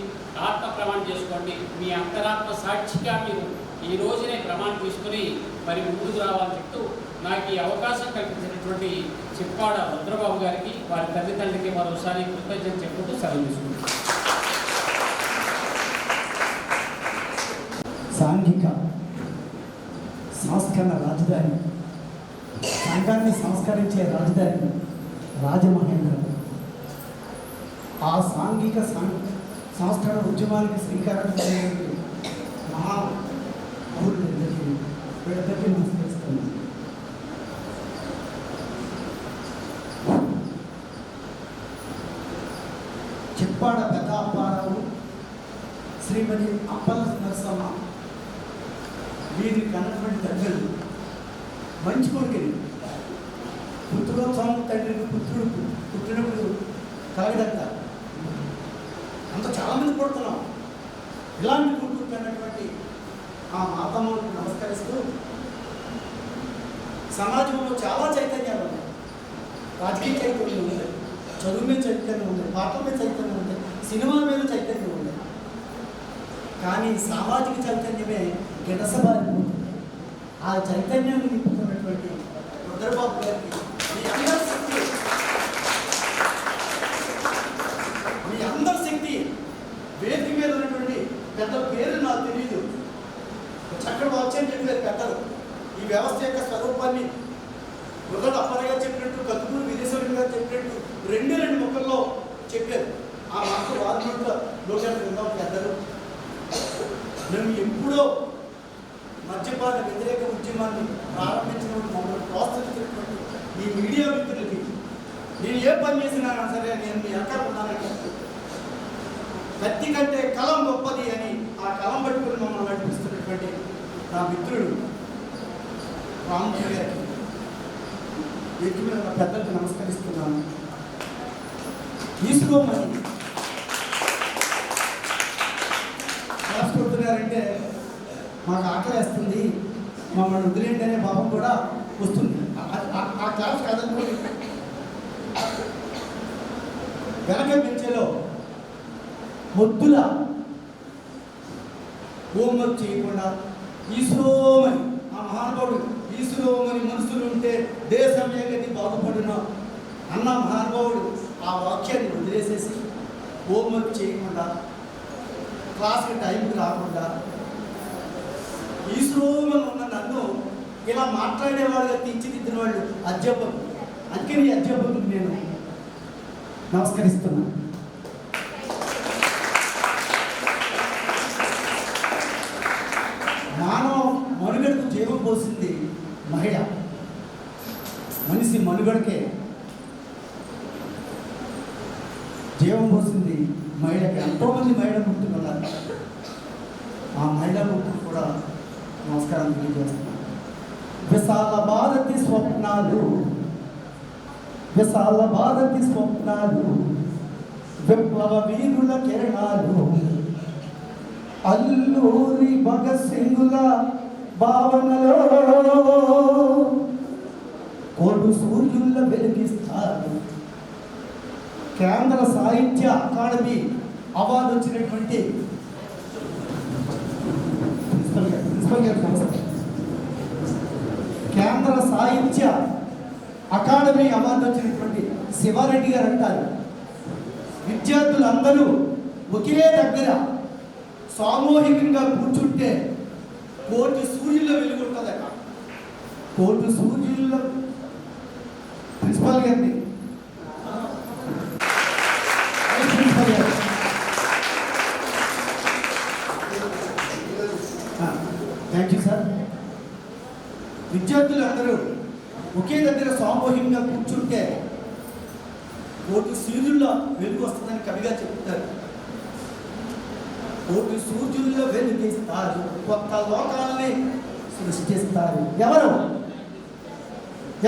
ఆత్మ ప్రమాణం చేసుకోండి. మీ అంతరాత్మ సాక్షిగా మీరు ఈ రోజునే ప్రమాణం తీసుకుని మరి ముందుకు రావాలని చెప్తూ నాకు ఈ అవకాశం కల్పించినటువంటి చిప్పాడ రుద్రబాబు గారికి, వారి తల్లిదండ్రులకి మరోసారి కృతజ్ఞతలు చెప్పుకుంటూ సెలవు తీసుకుంటాం. సాంఘిక సంస్కరణ రాజధాని, సంఘాన్ని సంస్కరించే రాజధాని రాజమహేంద్రం. ఆ సాంఘిక సంస్కరణ ఉద్యమానికి శ్రీకారం చేయడానికి మహా వీళ్ళందరికీ నమస్కరిస్తున్నాను. చిప్పాడ పెద్ద అప్పారావు, శ్రీమతి అప్పల నరసమ్మ వీరిని కన్నటువంటి తల్లులు మంచి కోరికలు. పుత్రోత్సవం తండ్రికి పుత్రుడు పుట్టినప్పుడు కలగదంట. అంత చాలామంది పుడుతున్నాం. ఇలాంటి పుట్టుకున్నటువంటి ఆ మాతమ్మకు నమస్కరిస్తూ సమాజంలో చాలా చైతన్యాలు ఉన్నాయి. రాజకీయ చైతన్యం ఉంది, చదువు మీద చైతన్యం ఉంది, పాటల మీద చైతన్యం ఉంది, సినిమా మీద చైతన్యం ఉంది. కానీ సామాజిక చైతన్యమే గిడసబారిపోతుంది. ఆ చైతన్యాన్ని నింపుతున్నటువంటి రుద్రబాబు గారికి మీ అందరి శక్తి వేదిక మీద ఉన్నటువంటి పెద్ద పేరు నాకు తెలియదు. చక్కటి వాక్యం చెప్పారు పెద్దలు. ఈ వ్యవస్థ యొక్క స్వరూపాన్ని గుర్రడు అప్పయ్య గారు చెప్పినట్టు, కత్తుకూరు విదేశ్వరుడు గారు చెప్పినట్టు రెండు ముక్కల్లో చెప్పారు. ఆ మాట వారు లోకాలు పెద్దలు. మేము ఎప్పుడో మద్యపాన వ్యతిరేక ఉద్యమాన్ని ప్రారంభించినప్పుడు మమ్మల్ని ప్రోత్సహించినటువంటి ఈ మీడియా మిత్రులకి నేను ఏ పని చేసినా సరే నేను మీ అక్కడ ఉన్నానంటే కత్తి కంటే కలం గొప్పది అని ఆ కలం పట్టుకుని మమ్మల్ని నడిపిస్తున్నట్టు నా మిత్రుడు రామజీ గారికి ఎక్కువ నా పెద్దలకు నమస్కరిస్తున్నాను. తీసుకోమని క్లాస్ కొడుతున్నారంటే మాకు ఆకలేస్తుంది, మమ్మల్ని వదిలేండి అనే భావం కూడా వస్తుంది. ఆ క్లాస్ కాదనుకోండి. వెనక బెంచెలో మొద్దుల హోంవర్క్ చేయకుండా ఈశ్వరోమని ఆ మహానుభావుడు ఈశ్వరోమని మనుషులు ఉంటే దేశం ఏగతి బాగుపడిన అన్న మహానుభావుడు ఆ వాక్యాన్ని వదిలేసేసి హోంవర్క్ చేయకుండా క్లాస్కి టైంకి రాకుండా ఈశ్వరోమని ఉన్న నన్ను ఇలా మాట్లాడేవాడుగా తీర్చిదిద్దిన వాళ్ళు అధ్యాపకులు. అందుకని ఈ అధ్యాపకులకు నేను నమస్కరిస్తున్నాను. మానవ మనుగడకు జీవం పోసింది మహిళ. మనిషి మనుగడకే జీవం పోసింది మహిళకి. ఎంతోమంది మహిళ పుట్టుకున్నారు. ఆ మహిళా పుట్టుకు కూడా నమస్కారం తెలియజేస్తున్నాను. విశాల భారతి స్వప్నాలు, విశాల భారతి స్వప్నాలు, విప్లవ వీరుల కిరణాలు, అల్లూరి భగత్ సింగుల భావనలో కోడు సూర్యుల వెలిగిస్తారు. కేంద్ర సాహిత్య అకాడమీ అవార్డు వచ్చినటువంటి ప్రిన్సిపల్ గారు నమస్కారం. కేంద్ర సాహిత్య అకాడమీ అవార్డు వచ్చినటువంటి శివారెడ్డి గారు అంటారు, విద్యార్థులందరూ ఒకే దగ్గర సామూహికంగా కూర్చుంటే కోటి సూర్యుల వెలుగుంటుందట. కోటి సూర్యుల ప్రిన్సిపాల్ గారిని ప్రిన్సిపాల్ గారు థ్యాంక్ యూ సార్. విద్యార్థులందరూ ఒకే దగ్గర సామూహికంగా కూర్చుంటే కోటి సూర్యుల్లో వెలుగు వస్తుందని కవిగా చెప్తారు. కోటి సూర్యుల్లో వెలుగిస్తారు, కొత్త లోకాల్ని సృష్టిస్తారు. ఎవరు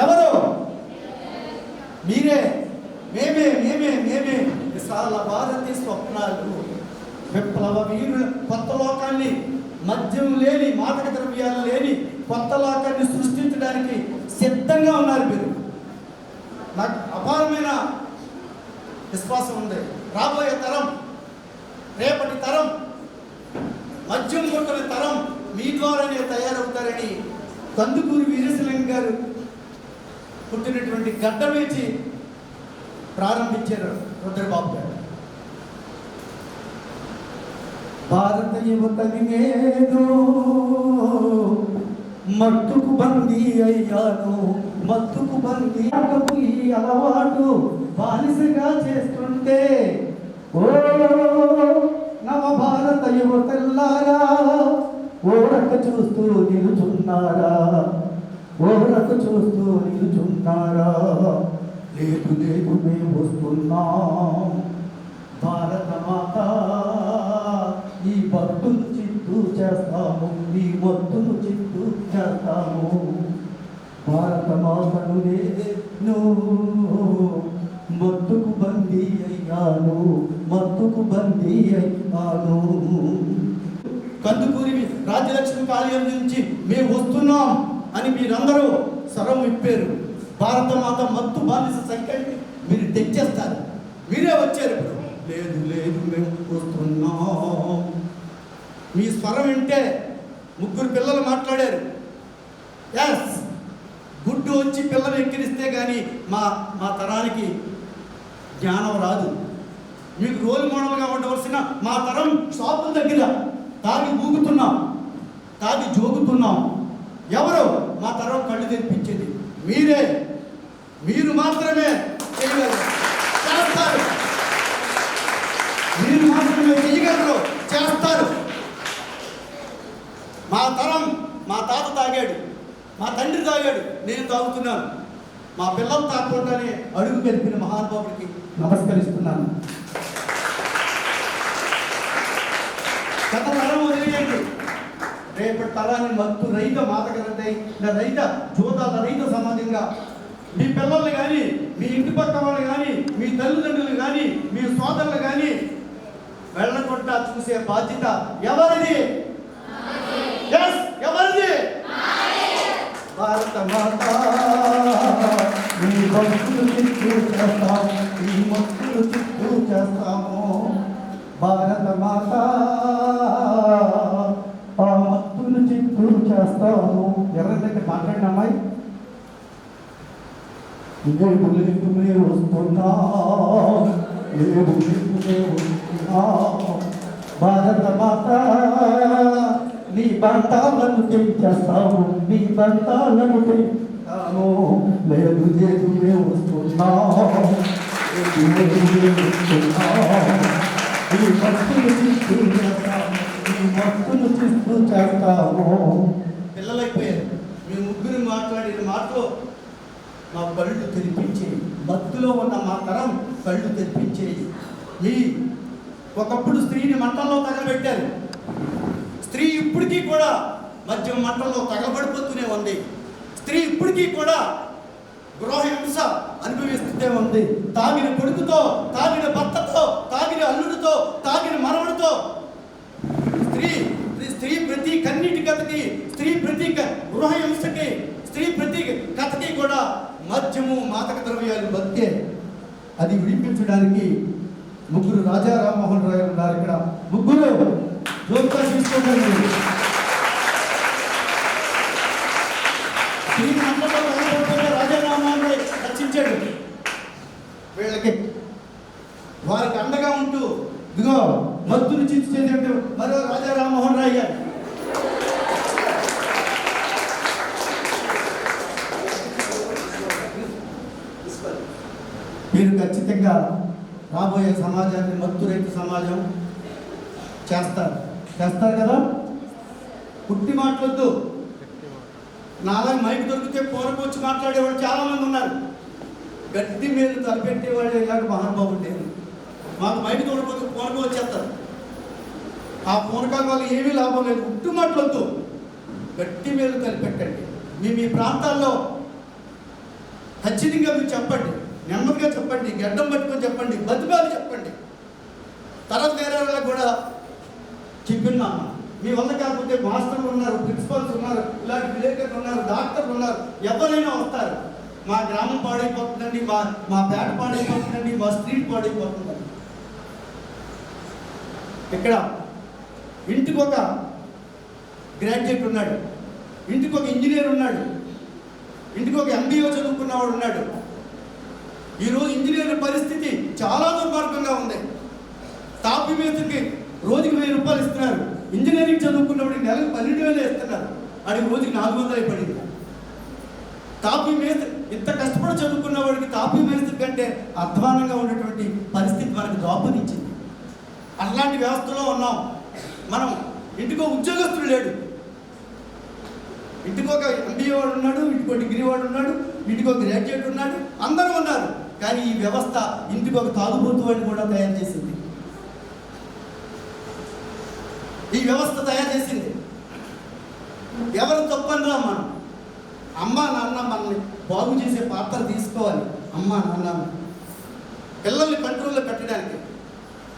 ఎవరు? మీరే, మేమే మేమే మేమే. విశాల భారతి స్వప్నాలు, విప్లవ వీరులు. కొత్త లోకాన్ని, మద్యం లేని, మాదక ద్రవ్యాలు లేని కొత్త లోకాన్ని సృష్టించడానికి సిద్ధంగా ఉన్నారు మీరు. నాకు అపారమైన విశ్వాసం ఉంది. రాబోయే తరం, రేపటి తరం, మద్యం కొట్టిన తరం మీ ద్వారానే తయారవుతారని కందుకూరి వీరేశలింగం గారు పుట్టినటువంటి గడ్డ వేచి ప్రారంభించారు రుద్రబాబు గారు. భారత యువతని నేను మత్తుకు బందీ అయ్యాను, మత్తుకు బందీ. ఈ అలవాటు బానిసగా చేస్తుంటే ఓ నవ భారత యువతల్లారా ఓరక చూస్తూ నిలుచున్నారా, ఓరక చూస్తూ నిలుచున్నారా. లేదు లేదు మేము వస్తున్నాం. భారత మాత ఈ భక్తులు చిత్తు చేస్తాము, ఈ భక్తులు చిత్తు చేస్తాము. భారత మాతను నేను మత్తుకు బందీ అయ్యాను, మత్తుకు బందీ అయ్యాను. కందుకూరి రాజ్యలక్ష్మి కాలేయం నుంచి మేము వస్తున్నాం అని మీరందరూ స్వరం విప్పారు. భారత మాత మత్తు బానిస సంఖ్యని మీరు తెచ్చేస్తారు. మీరే వచ్చారు ఇప్పుడు. లేదు లేదు మేము వస్తున్నాం. మీ స్వరం వింటే ముగ్గురు పిల్లలు మాట్లాడారు. ఎస్, గుడ్డు వచ్చి పిల్లలు ఎక్కిరిస్తే కానీ మా తరానికి జ్ఞానం రాదు. మీకు రోల్ మోడల్గా ఉండవలసిన మా తరం షాపుల దగ్గర తాగి ఊగుతున్నాం, తాగి జోగుతున్నాం. ఎవరు మా తరం కళ్ళు తెరిపించేది? మీరే. మీరు మాత్రమే చేయగలరు, చేస్తారు. మీరు మాత్రమే చేయగలరు, చేస్తారు. మా తరం, మా తాత తాగాడు, మా తండ్రి తాగాడు, నేను తాగుతున్నాను. మా పిల్లలు తాగకుండానే అడుగు కలిపిన మహానుభావుడికి నమస్కరిస్తున్నాను. గత తరం వదిలేయండి, రేపటి తరాన్ని మత్తు రహిత రహిత జోదాల రహిత సమాజంగా మీ పిల్లల్ని కానీ మీ ఇంటి పక్క వాళ్ళు కానీ మీ తల్లిదండ్రులు కానీ మీ సోదరులు కానీ వెళ్ళకుండా చూసే బాధ్యత ఎవరిది? ఎవరిది? భారత మాత మీ భక్తులు చిత్తూ చేస్తాము, మీ భక్తులు చిత్తూ చేస్తాము. భారత మాత ఆ భక్తులు చిత్తూ చేస్తాము. ఎవరి దగ్గర మాట్లాడిన అమ్మాయి తుమ్మే వస్తున్నా వస్తున్నా. భారత మాత నీ బంధాలను చేస్తాము, నీ బంధాలను చేస్తాము. లేదు లేదు వస్తున్నా వస్తున్నా. ఈ భక్తులు చిత్తూ చేస్తాము, ఈ భక్తులు చిత్తూ చేస్తాము. పిల్లలైపోయారు. మీ ముగ్గురు మాట్లాడిన మాటలు మా కళ్ళు తెరిపించేవి. మత్తులో ఉన్న మా తరం కళ్ళు తెరిపించేవి. ఈ ఒకప్పుడు స్త్రీని మంటల్లో తగలబెట్టారు. స్త్రీ ఇప్పటికీ కూడా మద్యం మంటల్లో తగలబడిపోతూనే ఉంది. స్త్రీ ఇప్పటికీ కూడా గృహహింస అనుభవిస్తూనే ఉంది. తాగిన కొడుకుతో, తాగిన భర్తతో, తాగిన అల్లుడితో, తాగిన మనవడితో స్త్రీ ప్రతి కన్నీటి కథకి, స్త్రీ ప్రతి గృహహింసకి, స్త్రీ ప్రతి కథకి కూడా మద్యము మాదక ద్రవ్యాలు బతికే. అది విడిపించడానికి ముగ్గురు రాజా రామ్మోహన్ రాయ్ ఉన్నారు ఇక్కడ. ముగ్గురు జోక్గా తీసుకోండి. రాజా రామ్మోహన్ రాయ్ రచించాడు. వీళ్ళకి వారికి అండగా ఉంటూ ఇదిగో మత్తును చించేది మరో రాజా రామ్మోహన్ రాయ్ గారు. మీరు ఖచ్చితంగా రాబోయే సమాజాన్ని మత్తురహిత సమాజం చేస్తారు కదా. పుట్టి మాట్లాడద్దు. నాలా మైక్ దొరికితే పోరకొచ్చి మాట్లాడేవాళ్ళు చాలామంది ఉన్నారు. గట్టి మీద తలపెట్టేవాళ్ళు ఇలాగ మహానుభావుడు. మాకు మైక్ దొరకపోతే పోరక వచ్చేస్తారు. ఆ పూనకాల వల్ల ఏమీ లాభం లేదు. పుట్టి మాట్లాడద్దు. గట్టి మీద తలపెట్టండి. మీ ప్రాంతాల్లో ఖచ్చితంగా మీరు చెప్పండి, నెమ్మదిగా చెప్పండి, గడ్డం పట్టుకొని చెప్పండి, బతిబాలు చెప్పండి. తర్వాత వేరే వాళ్ళకి కూడా చెప్పినా మీ వల్ల కాకపోతే మాస్టర్లు ఉన్నారు, ప్రిన్సిపల్స్ ఉన్నారు, ఇలాంటి విలేకరులు ఉన్నారు, డాక్టర్లు ఉన్నారు, ఎవరైనా వస్తారు. మా గ్రామం పాడైపోతుందండి, మా పేట పాడైపోతుందండి, మా స్ట్రీట్ పాడైపోతుందండి. ఇక్కడ ఇంటికి ఒక గ్రాడ్యుయేట్ ఉన్నాడు, ఇంటికి ఒక ఇంజనీర్ ఉన్నాడు, ఇంటికి ఒక MBA చదువుకున్నవాడు ఉన్నాడు. ఈరోజు ఇంజనీర్ పరిస్థితి చాలా దుర్మార్గంగా ఉంది. తాపీ మేస్త్రికి రోజుకి 1000 రూపాయలు ఇస్తున్నారు. ఇంజనీరింగ్ చదువుకున్నవాడికి నెలకు 12,000 ఇస్తున్నారు. అడిగి రోజుకి 400 పడింది. తాపీ మేస్త్రి ఇంత కష్టపడి చదువుకున్న వాడికి తాపీ మేస్త్రి కంటే అధ్వానంగా ఉన్నటువంటి పరిస్థితి మనకు దాపునిచ్చింది. అలాంటి వ్యవస్థలో ఉన్నాం మనం. ఇంటికో ఉద్యోగస్తుడు లేడు, ఇంటికి ఒక MBA వాడు ఉన్నాడు, ఇంటికో డిగ్రీ వాడు ఉన్నాడు, ఇంటికి ఒక గ్రాడ్యుయేట్ ఉన్నాడు, అందరూ ఉన్నారు. కానీ ఈ వ్యవస్థ ఇంటికి ఒక తాగుబోతు వాడిని కూడా తయారు చేసింది. ఈ వ్యవస్థ తయారు చేసింది. ఎవరు తప్పనిరా మనం. అమ్మ నాన్న మనల్ని బాగు చేసే పాత్ర తీసుకోవాలి. అమ్మ నాన్న పిల్లల్ని కంట్రోల్లో పెట్టడానికి.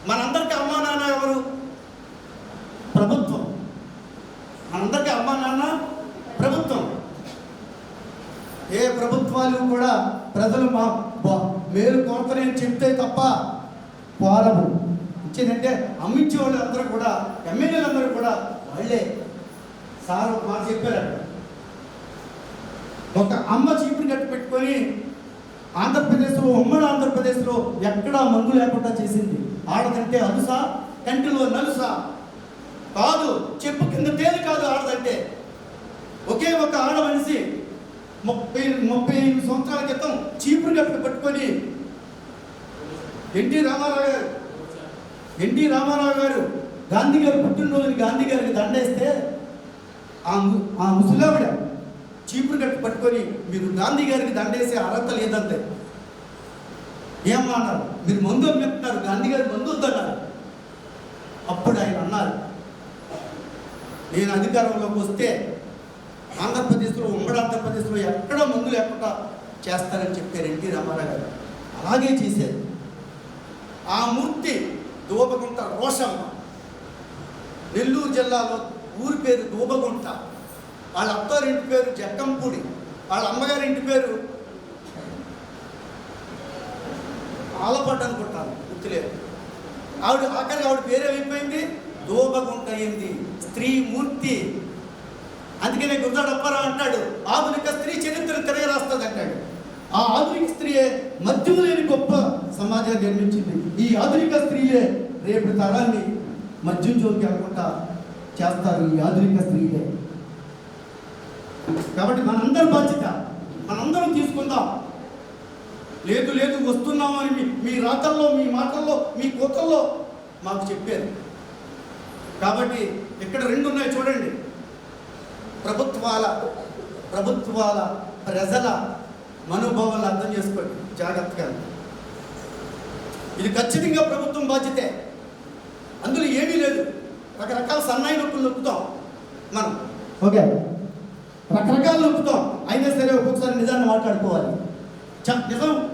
మనందరికీ అమ్మ నాన్న ఎవరు? ప్రభుత్వం. మనందరికీ అమ్మ నాన్న ప్రభుత్వం. ఏ ప్రభుత్వాలు కూడా ప్రజలు మా మేలు కోరతని చెప్తే తప్ప పోరము. ఇచ్చేదంటే అమ్మించే వాళ్ళు అందరూ కూడా, ఎమ్మెల్యేలు అందరూ కూడా వాళ్ళే. సార్ ఒక మాట చెప్పారట, ఒక అమ్మ చీపురు కట్టి పెట్టుకొని ఆంధ్రప్రదేశ్లో, ఉమ్మడి ఆంధ్రప్రదేశ్లో ఎక్కడా మందు లేకుండా చేసింది. ఆడదంటే అలుసా, కంటిలో నలుసా కాదు, చెప్పు కింద తేలి కాదు ఆడదంటే. ఒకే ఒక ఆడ మనిషి 35 సంవత్సరాల క్రితం చీపురు కట్టు పట్టుకొని ఎన్టీ రామారావు గారు గాంధీ గారు పుట్టినరోజుని గాంధీ గారికి దండేస్తే ఆ ముసలావిడ చీపురు కట్టు పట్టుకొని మీరు గాంధీ గారికి దండేసే అర్హత లేదంటే ఏమన్నారు? మీరు మందు అమ్మెత్తున్నారు, గాంధీ గారి మందు వద్దన్నారు. అప్పుడు ఆయన అన్నారు, నేను అధికారంలోకి వస్తే ఆంధ్రప్రదేశ్లో, ఉమ్మడి ఆంధ్రప్రదేశ్లో ఎక్కడ మందు లేకుండా చేస్తారని చెప్పారు ఎన్టీ రామారావు గారు. అలాగే చేశారు. ఆ మూర్తి దూబగుంట రోషమ్మ, నెల్లూరు జిల్లాలో ఊరి పేరు దూబగుంట. వాళ్ళ అత్తారింటి పేరు జక్కంపూడి, వాళ్ళ అమ్మగారింటి పేరు ఆలపాటు అనుకుంటాను, గుర్తులేదు. ఆవిడ పేరు ఏమైపోయింది? దూబగుంట అయింది. స్త్రీ మూర్తి. అందుకనే గురజాడ అప్పారావు అంటాడు, ఆధునిక స్త్రీ చరిత్ర తిరగరాస్తుంది అంటాడు. ఆ ఆధునిక స్త్రీయే మద్యం లేని గొప్ప సమాజాన్ని నిర్మించింది. ఈ ఆధునిక స్త్రీయే రేపు తరాన్ని మద్యం జోలికి వెళ్ళకుండా చేస్తారు. ఈ ఆధునిక స్త్రీయే. కాబట్టి మనందరి బాధ్యత, మనందరం తీసుకుందాం. లేదు లేదు వస్తున్నామని మీ రాతల్లో, మీ మాటల్లో, మీ కోతల్లో మాకు చెప్పారు. కాబట్టి ఇక్కడ 2 ఉన్నాయి చూడండి. ప్రభుత్వాల ప్రజల మనోభావాలను అర్థం చేసుకోండి జాగ్రత్తగా. ఇది ఖచ్చితంగా ప్రభుత్వం బాధ్యతే. అందులో ఏమీ లేదు. రకరకాల సన్నాయి నొప్పులు నొప్పుతాం మనం, ఓకే, రకరకాలు నొప్పుతాం. అయినా సరే ఒక్కొక్కసారి నిజాన్ని మాట్లాడుకోవాలి.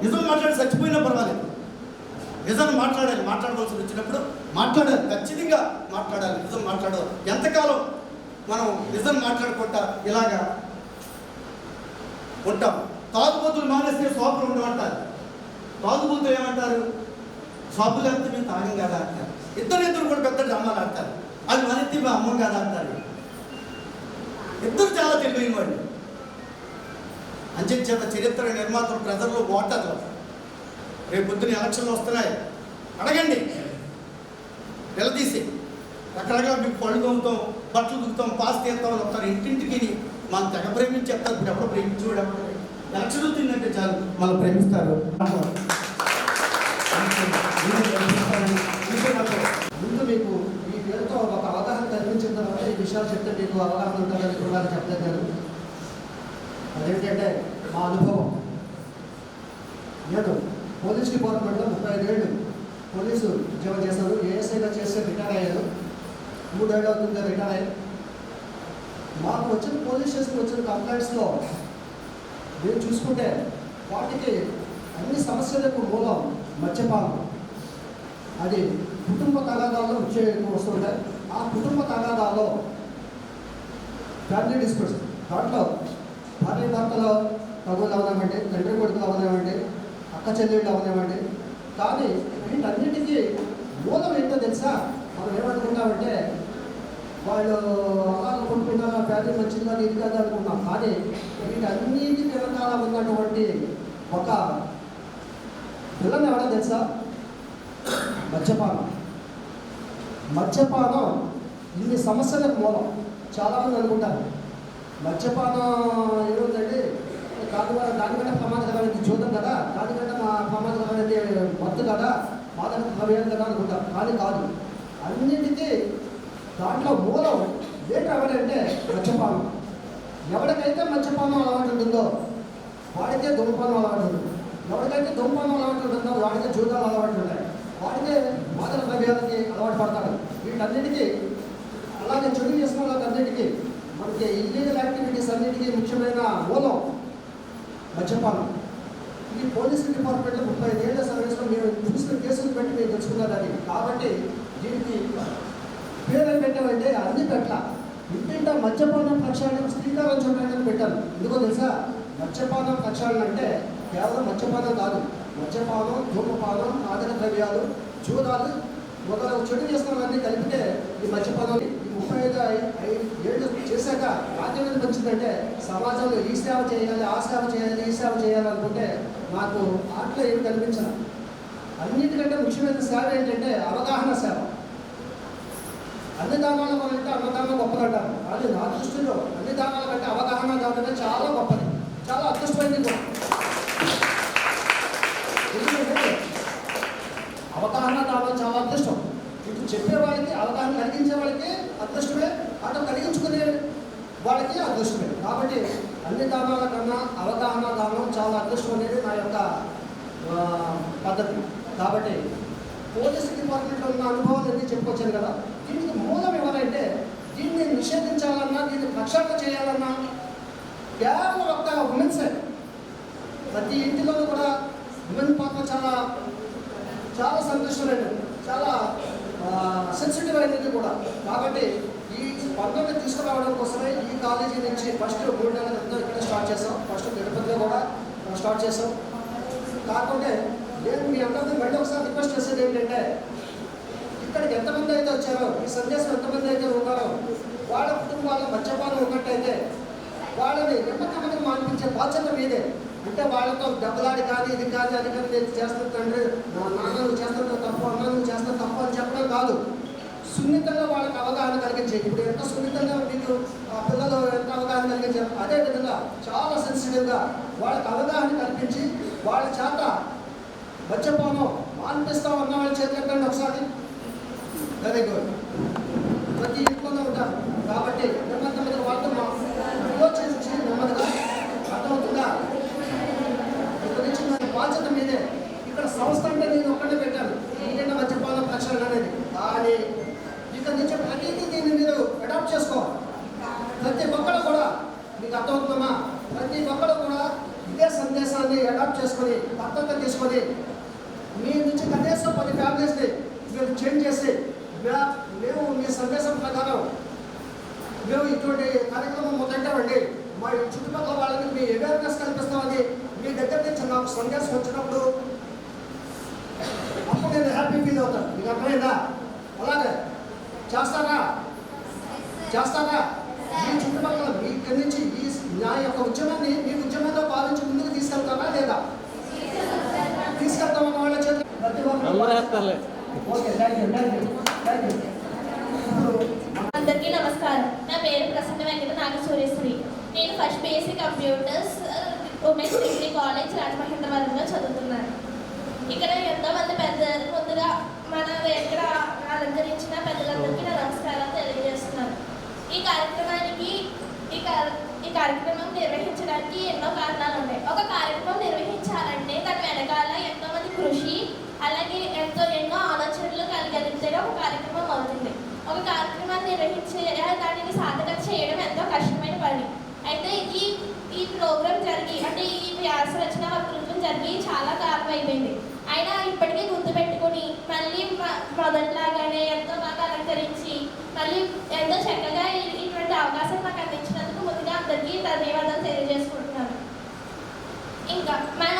నిజం మాట్లాడి చచ్చిపోయినా పర్వాలేదు. నిజాన్ని మాట్లాడవలసి వచ్చినప్పుడు మాట్లాడాలి, ఖచ్చితంగా మాట్లాడాలి, నిజం మాట్లాడాలి. ఎంతకాలం మనం నిజం మాట్లాడకుండా ఇలాగా ఉంటాం? తాగుబోతులు మానేస్తే సోపులు ఉండమంటారు. తాగుబోతులు ఏమంటారు? సోపులు అంతా మేము తాగం కదా అంటారు. ఇద్దరు కూడా పెద్ద డ్రామాలు ఆడతారు. అది మనెత్తి మా అమ్మ కదా అంటారు. ఇద్దరు చాలా తెలివైన వాళ్ళు. అంచెచేత చరిత్ర నిర్మాతలు, ప్రజల్లో, ఓటర్లు. రేపు పొద్దున ఎలక్షన్లు వస్తున్నాయి, అడగండి నిలదీసి. రకరకాల మీకు పళ్ళు తోముతాం, బట్టలు దుక్కుతాం, పాస్ తీస్తామని వస్తారు. ఇంటింటికి మనం తెగ ప్రేమించి చెప్తారు. ఇప్పుడు ఎవడో ప్రేమించి ఎలక్షన్ వచ్చిందంటే చాలు మనం ప్రేమిస్తారు. ముందు మీకు ఈ పేరుతో ఒక అవగాహన కల్పించిన తర్వాత ఈ విషయాలు చెప్తే మీకు అవగాహన ఉంటుందని కూడా చెప్తాను. అదేంటంటే మా అనుభవం. నేను పోలీస్ డిపార్ట్మెంట్లో 35 ఏళ్ళు పోలీసు ఉద్యోగం చేశాను. ఏఎస్ఐగా చేస్తే రిటైర్ అయ్యాను. 3 ఏళ్ళు అవుతుంది రిటైర్ అయ్యాను. మాకు వచ్చిన పోలీస్ స్టేషన్కి వచ్చిన కంప్లైంట్స్లో మేము చూసుకుంటే వాటికి అన్ని సమస్యలకు మూలం మద్యపానం. అది కుటుంబ తగాదాల్లో వస్తుంటాయి. ఆ కుటుంబ తగాదాల్లో ఫ్యామిలీ డిస్ప్యూట్స్, దాంట్లో భార్య భర్తలో తగులు అవనివ్వండి, తండ్రి కొడుకులు అవనివ్వండి, అక్క చెల్లెళ్ళు అవనివ్వండి. కానీ వీటన్నిటికీ మూలం ఏంటో తెలుసా? మనం ఏమనుకుంటామంటే వాళ్ళు అలా కొనుక్కున్నారా, ఫ్యామిలీ మంచిది కాదు, ఇది కాదు అనుకున్నాం. కానీ వీటన్నిటి వెనకాల ఉన్నటువంటి ఒక పిల్లని ఎవడో తెలుసా? మద్యపానం. మద్యపానం ఇన్ని సమస్యలకు మూలం. చాలామంది అనుకుంటారు మద్యపానం ఏముందండి, దానికంటే ప్రమాదకరమైనది చూద్దాం కదా, దానికంటే ప్రమాదకరమైనది మత్తు కదా, మాదక ద్రవ్యాలు కదా అనుకుంటారు. కానీ కాదు. అన్నిటికీ దాంట్లో మూలం ఏంటి ఎవడంటే మద్యపానం. ఎవరికైతే మద్యపానం అలవాటు ఉంటుందో వాడికే ధూమపానం అలవాటు ఉంటుంది. ఎవరికైతే ధూమపానం అలవాటు ఉంటుందో వాడికే జూదాలు అలవాటు ఉంటాయి. వాడికే మాదక ద్రవ్యాలకి అలవాటు పడతాడు. వీటన్నిటికీ అలాగే చెడు చేసిన వాళ్ళకన్నిటికీ మనకి ఇల్లీగల్ యాక్టివిటీస్ అన్నిటికీ ముఖ్యమైన మూలం మద్యపానం. ఈ పోలీసు డిపార్ట్మెంట్లో 35 ఏళ్ల సర్వీస్లో మేము చూసిన కేసులు పెట్టి మేము తెలుసుకున్నదాన్ని. కాబట్టి దీనికి పేరు పెట్టామంటే అన్ని పెట్ట ఇంటింట మద్యపానం ప్రక్షాళన శ్రీకారం చుట్టాలని పెట్టాను. ఎందుకో తెలుసా? మద్యపానం ప్రక్షాళన అంటే కేవలం మద్యపానం కాదు. మద్యపానం, ధూమపానం, మాదక ద్రవ్యాలు, జూదాలు, ఒకరు చెడు చేస్తున్నవన్నీ కలిపితే ఈ మద్యపానం. ఈ 35 ఏళ్ళు చేశాక నాకేమైనా వచ్చిందంటే సమాజంలో ఈ సేవ చేయాలి, ఆ సేవ చేయాలి, ఈ సేవ చేయాలనుకుంటే నాకు ఆటలో ఏమి కనిపించదు. అన్నిటికంటే ముఖ్యమైన సేవ ఏంటంటే అవగాహన సేవ. అన్ని దానాల కంటే అన్నదానం గొప్పదంటారు. అది నా దృష్టిలో అన్ని దానాల కంటే అవగాహన దానమే చాలా గొప్పది, చాలా అదృష్టమైనది కూడా. ఎందుకంటే అవగాహన దానం చాలా అదృష్టం. ఇటు చెప్పే వాళ్ళకి, అవగాహన కలిగించే వాళ్ళకి అదృష్టమే, అటు కలిగించుకునే వాళ్ళకి అదృష్టమే. కాబట్టి అన్ని దానాల కన్నా అవగాహన దానం చాలా అదృష్టం అనేది నా యొక్క పద్ధతి. కాబట్టి పోలీసు డిపార్ట్మెంట్లో ఉన్న అనుభవాలు అన్నీ చెప్పుకొచ్చాను కదా. దీనికి మూలం ఎవరంటే దీన్ని నిషేధించాలన్నా, దీన్ని ప్రక్షాళన చేయాలన్నా కేవలం ఒక ఉమెన్సే. ప్రతి ఇంటిలోనూ కూడా ఉమెన్ పాత్ర చాలా చాలా సంక్లిష్టమైనది, చాలా సెన్సిటివ్ అయినది కూడా. కాబట్టి ఈ స్పందనని తీసుకురావడం కోసమే ఈ కాలేజీ నుంచి ఫస్ట్ 3 నెలల క్రితం ఇక్కడ స్టార్ట్ చేసాం. ఫస్ట్ తిరుపతిలో కూడా స్టార్ట్ చేసాం. కాకుంటే నేను మీ అందరినీ మళ్ళీ ఒకసారి రిక్వెస్ట్ చేసేది ఏంటంటే, ఇక్కడికి ఎంతమంది అయితే వచ్చారో, ఈ సందేశం ఎంతమంది అయితే ఉన్నారో, వాళ్ళ కుటుంబాల మద్యపానం ఉన్నట్టయితే వాళ్ళని నెమ్మదిగా మానిపించే బాధ్యత మీదే. అంటే వాళ్ళతో దెబ్బలాడి కానీ ఇది కానీ అది కానీ నేను చేస్తాను తండ్రి, నాన్న నువ్వు చేస్తాను తప్పు, అన్న నువ్వు చేస్తాను తప్పు అని చెప్పడం కాదు. సున్నితంగా వాళ్ళకి అవగాహన కలిగించే. ఇప్పుడు ఎంత సున్నితంగా మీకు పిల్లలు ఎంత అవగాహన కలిగించారు, అదేవిధంగా చాలా సెన్సిటివ్గా వాళ్ళకి అవగాహన కల్పించి వాళ్ళ చేత మద్యపానం మానిపిస్తాం అన్న వాళ్ళ చేతి ఎత్తండి ఒకసారి. Very good. ప్రతి ఇంట్లోనే ఉంటారు కాబట్టి నెమ్మదిగా వాళ్ళతో ఆలోచించి నెమ్మదిగా అర్థమవుతుందా. ఇక్కడ నుంచి మన బాధ్యత మీదే. ఇక్కడ సంస్థ అంటే నేను ఒక్కటే పెట్టాను, ఏంటంటే మద్యపానం ప్రక్షాళన అనేది. కానీ ఇక్కడ నుంచి ప్రతిదీ దీన్ని మీరు అడాప్ట్ చేసుకోవాలి. ప్రతి ఒక్కరు కూడా మీకు అర్థమవుతుందమ్మా, ప్రతి ఒక్కరు కూడా ఇదే సందేశాన్ని అడాప్ట్ చేసుకొని దత్తత తీసుకొని మీ నుంచి కనీసం 10 ఫ్యామిలీస్ని మీరు చేంజ్ చేసి మేము మీ సందేశం ప్రకారం మేము ఇటువంటి కార్యక్రమం మొదలెట్టామండి, మా చుట్టుపక్కల వాళ్ళని మీ అవేర్నెస్ కల్పిస్తామని మీ దగ్గర నుంచి నాకు సందేశం వచ్చినప్పుడు అప్పుడు నేను హ్యాపీ ఫీల్ అవుతాను. మీకు అర్థమైందా? అలాగే చేస్తారా? మీ చుట్టుపక్కల మీ ఇక్కడి నుంచి ఈ నా యొక్క ఉద్యమాన్ని మీ ఉద్యమంలో భావించి ముందుకు తీసుకెళ్తారా లేదా? తీసుకెళ్తామన్న వాళ్ళ చేత ప్రతి ఒక్కరు. Okay, thank you. అందరికీ నమస్కారం. నా పేరు ప్రసన్న వెంకట నాగసూర్యశ్రీ. నేను first BSc computers women's degree college రాజమహేంద్రవరంలో చదువుతున్నాను. ఇక్కడ ఎంతోమంది పెద్దలు ముందుగా మన ఇక్కడ అలంకరించిన పెద్దలందరికీ నా నమస్కారాలు తెలియజేస్తున్నాను. ఈ కార్యక్రమం నిర్వహించడానికి ఎన్నో కారణాలు ఉన్నాయి. ఒక కార్యక్రమం నిర్వహించాలంటే దాని వెనకాల ఎంతోమంది కృషి, అలాగే ఎన్నో ఆలోచనలు కలిగితేనే ఒక కార్యక్రమం అవుతుంది. ఒక కార్యక్రమాన్ని నిర్వహించే దానిని సాధకత చేయడం ఎంతో కష్టమైన పని. అయితే ఈ ప్రోగ్రాం జరిగి, అంటే ఈ వ్యాస రచన వక్తృత్వం జరిగి చాలా కాలం అయిపోయింది. అయినా ఇప్పటికీ గుర్తుపెట్టుకుని మళ్ళీ మొదట్లాగానే ఎంతో బాగా అలంకరించి మళ్ళీ ఎంతో చక్కగా ఇటువంటి అవకాశం నాకు అందించినందుకు ముందుగా అందరికీ ధన్యవాదాలు తెలియజేసుకుంటున్నాను. ఇంకా మన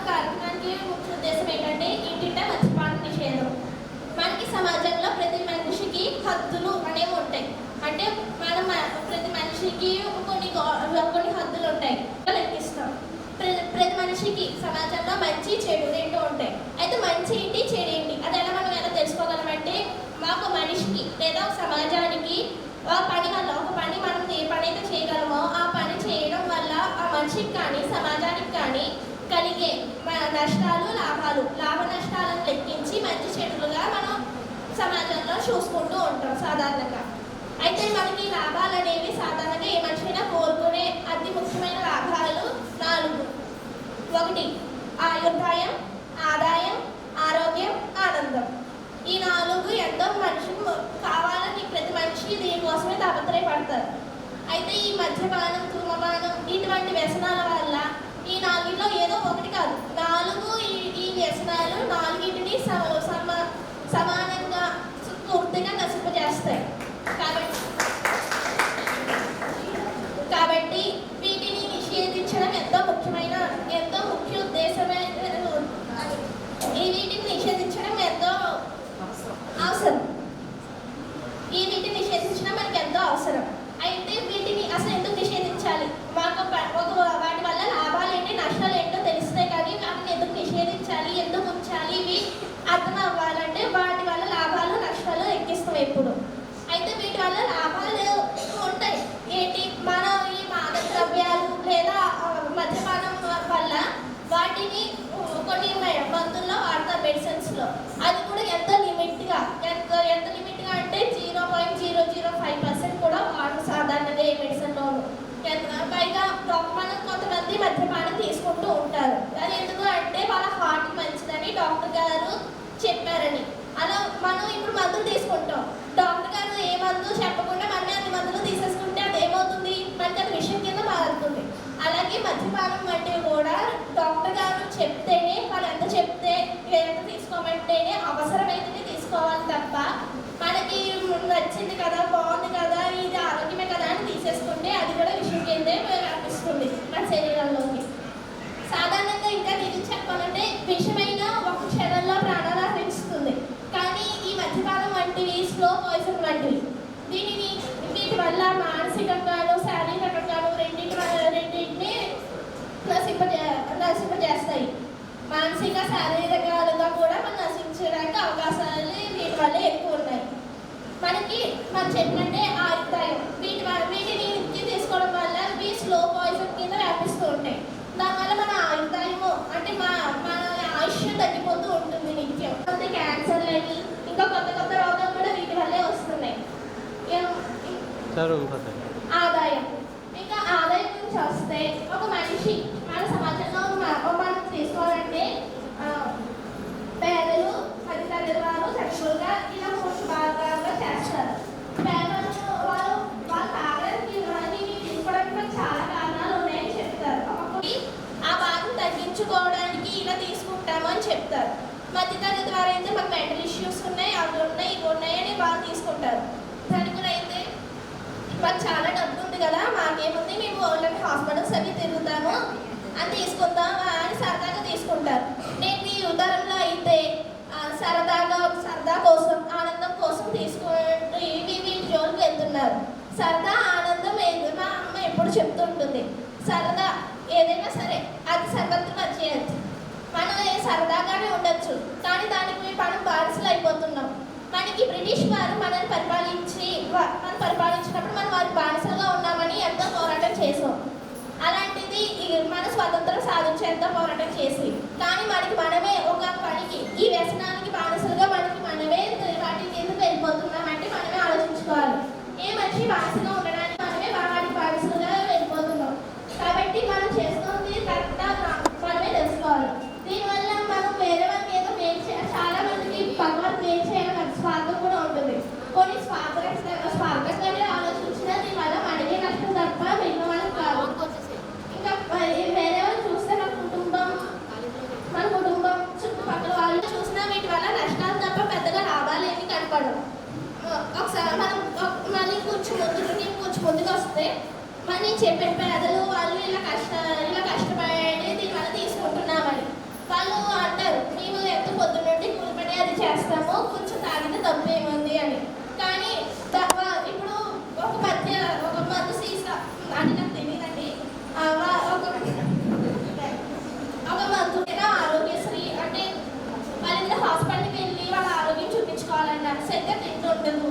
కార్యక్రమానికి ముఖ్య ఉద్దేశం ఏంటంటే ఇంటింటే మద్యపాన నిషేధం. మనకి సమాజంలో ప్రతి మనిషికి హద్దులు అనేవి ఉంటాయి. అంటే మనం ప్రతి మనిషికి కొన్ని హద్దులు ఉంటాయి, లెక్కిస్తాం. ప్రతి మనిషికి సమాజంలో మంచి చెడు 2 ఉంటాయి. అయితే మంచి ఏంటి చెడు ఏంటి అది మనం ఎలా తెలుసుకోగలమంటే, మాకు మనిషికి లేదా సమాజానికి ఒక పని మనం ఏ పని అయితే చేయగలమో ఆ పని చేయడం వల్ల ఆ మనిషికి కానీ సమాజానికి కానీ కలిగే నష్టాలు లాభ నష్టాలను లెక్కించి మంచి చెడులుగా మనం సమాజంలో చూసుకుంటూ ఉంటాం సాధారణంగా. అయితే మనకి లాభాలు అనేవి సాధారణంగా ఏ మనిషైనా కోరుకునే అతి ముఖ్యమైన లాభాలు 4. 1 ఆయుర్దాయం, ఆదాయం, ఆరోగ్యం, ఆనందం. ఈ 4 ఎంతో మనిషికి కావాలని ప్రతి మనిషి దీనికోసమే తాపత్రయపడతారు. అయితే ఈ మద్యపానం, ధూమపానం ఇటువంటి వ్యసనాల వల్ల ఈ 4లో ఏదో ఒకటి కాదు, 4 ఈ వ్యసనాలు 4టిని సమానంగా పూర్తిగా నశింపజేస్తాయి. కాబట్టి వీటిని నిషేధించడం ఎంతో ముఖ్య ఉద్దేశమే. వీటిని నిషేధించడం ఎంతో అవసరం. వీటిని నిషేధించడం మనకి ఎంతో అవసరం. అయితే వీటిని అసలు ఎందుకు నిషేధించాలి? వాటి వల్ల లాభాలు ఏంటి, నష్టాలు ఏంటో తెలిస్తే కానీ వాటిని ఎందుకు నిషేధించాలి, ఎందుకు ఉంచాలి, ఇవి అర్థం అవ్వాలంటే వాటి వల్ల లాభాలు నష్టాలు ఎక్కిస్తాం ఎప్పుడు. అయితే వీటి వల్ల మద్యపానం వంటివి కూడా డాక్టర్ గారు చెప్తేనే, వాళ్ళు ఎంత తీసుకోమంటేనే అవసరమైతేనే తీసుకోవాలి తప్ప మనకి నచ్చింది కదా, బాగుంది కదా, ఇది ఆరోగ్యమే కదా అని తీసేసుకుంటే అది కూడా విషయం కిందే వ్యాపిస్తుంది మన శరీరంలోకి. సాధారణంగా ఇంకా నిజం చెప్పాలంటే విషమైన ఒక క్షణంలో ప్రాణాలు హరిస్తుంది. కానీ ఈ మద్యపానం వంటివి స్లో పాయిజన్ వంటివి. వీటి వల్ల మానసికంగాను శారీరకంగాను రెండింటిని నశింపజేస్తాయి. మానసిక శారీరకాలుగా కూడా మనం నశించడానికి అవకాశాలు వీటి వల్ల ఎక్కువ ఉన్నాయి. మనం చెప్పినట్టే ఆయుర్దాయం వీటిని తీసుకోవడం వల్ల ఇవి స్లో పాయిజన్ కింద వ్యాపిస్తూ ఉంటాయి. దానివల్ల మన ఆయుర్దాయము అంటే మన ఆయుష్ తగ్గిపోతూ ఉంటుంది నిత్యం. క్యాన్సర్లు అని ఇంకా కొత్త రోగాలు కూడా వీటి వల్లే వస్తున్నాయి. ఆదాయం గురించి వస్తే ఒక మనిషి మన సమాజంలో మనం తీసుకోవాలంటే పేదలు, మధ్యతరగతి వారు, సరిపోగా ఇలా 3 భాగాలుగా చేస్తారు. పేదలు వాళ్ళు తాగడానికి తీసుకోవడానికి మనకు చాలా కారణాలు ఉన్నాయని చెప్తారు. ఆ భాగం తగ్గించుకోవడానికి ఇలా తీసుకుంటాము అని చెప్తారు. మధ్యతరగతి వారు అయితే మాకు మెంటల్ ఇష్యూస్ ఉన్నాయి, అవి ఉన్నాయి, ఇవి ఉన్నాయి అని వాళ్ళు తీసుకుంటారు. ధనికులు అయితే మాకు చాలా డబ్బు ఉంది కదా, మాకేముంది, మేము ఓన్లీ హాస్పిటల్స్ అవి తిరుగుతాము అని తీసుకుందాం అని సరదాగా తీసుకుంటారు. నేను ఈ ఉదాహరణలో అయితే సరదా కోసం, ఆనందం కోసం తీసుకుంటూ వీటి జోలికి వెళ్తున్నారు. సరదా, ఆనందం మా అమ్మ ఎప్పుడు చెప్తుంటుంది. సరదా ఏదైనా సరే అది సర్వత్ర వచ్చేయచ్చు. మనం సరదాగానే ఉండొచ్చు, కానీ దానికి మనం బానిసలు అయిపోతున్నాం. మనకి బ్రిటిష్ వారు మనల్ని పరిపాలించినప్పుడు మనం వారి బానిసలుగా ఉన్నామని ఎంతో పోరాటం చేసాం. అలాంటిది మన స్వతంత్రం సాధించేంత పోరాటం చేసి, కానీ మనమే ఒక పనికి, ఈ వ్యసనానికి బానిసలుగా మనమే వాటికి ఎందుకు వెళ్ళిపోతున్నామంటే మనమే ఆలోచించుకోవాలి. ఏ మనిషి బానిసగా ఉండడానికి వాటి బానిసలుగా వెళ్ళిపోతున్నాం. కాబట్టి మనం చేస్తుంది కరెక్ట్గా మనమే తెలుసుకోవాలి. దీనివల్ల మనం వేరే వాళ్ళకి ఏదో మేలు చేయాలి. చాలా మందికి భగవంతు మేలు చేయాలని స్వార్థం కూడా ఉంటుంది. కొన్ని స్వార్థంగానే ఆలోచించినా దీనివల్ల మనకే నష్టం తప్ప మిగిలిన వాళ్ళకి కాదు. ఇంకా వేరే వాళ్ళు చూస్తే మన కుటుంబం చుట్టుపక్కల వాళ్ళు చూసినా వీటి వల్ల నష్టాలు తప్ప పెద్దగా లాభాలు ఏమి కనపడవు. ఒకసారి మనం మళ్ళీ కొంచెం ముందుకు వస్తే మళ్ళీ చెప్పిన పేదలు వాళ్ళు ఇలా కష్టపడి దీనివల్ల తీసుకుంటున్నామని వాళ్ళు అంటారు, మేము ఎంత పొద్దున్నండి కూలిపడి అది చేస్తాము, కొంచెం తాగితే తప్పు ఏముంది అని. కానీ ఇప్పుడు ఒక మత్తు సీసా అంటే నాకు తెలియదండి, ఒక మత్తు ఆరోగ్యశ్రీ అంటే వాళ్ళ హాస్పిటల్కి వెళ్ళి వాళ్ళ ఆరోగ్యం చూపించుకోవాలన్నారు. సరిగ్గా తింటుండదు,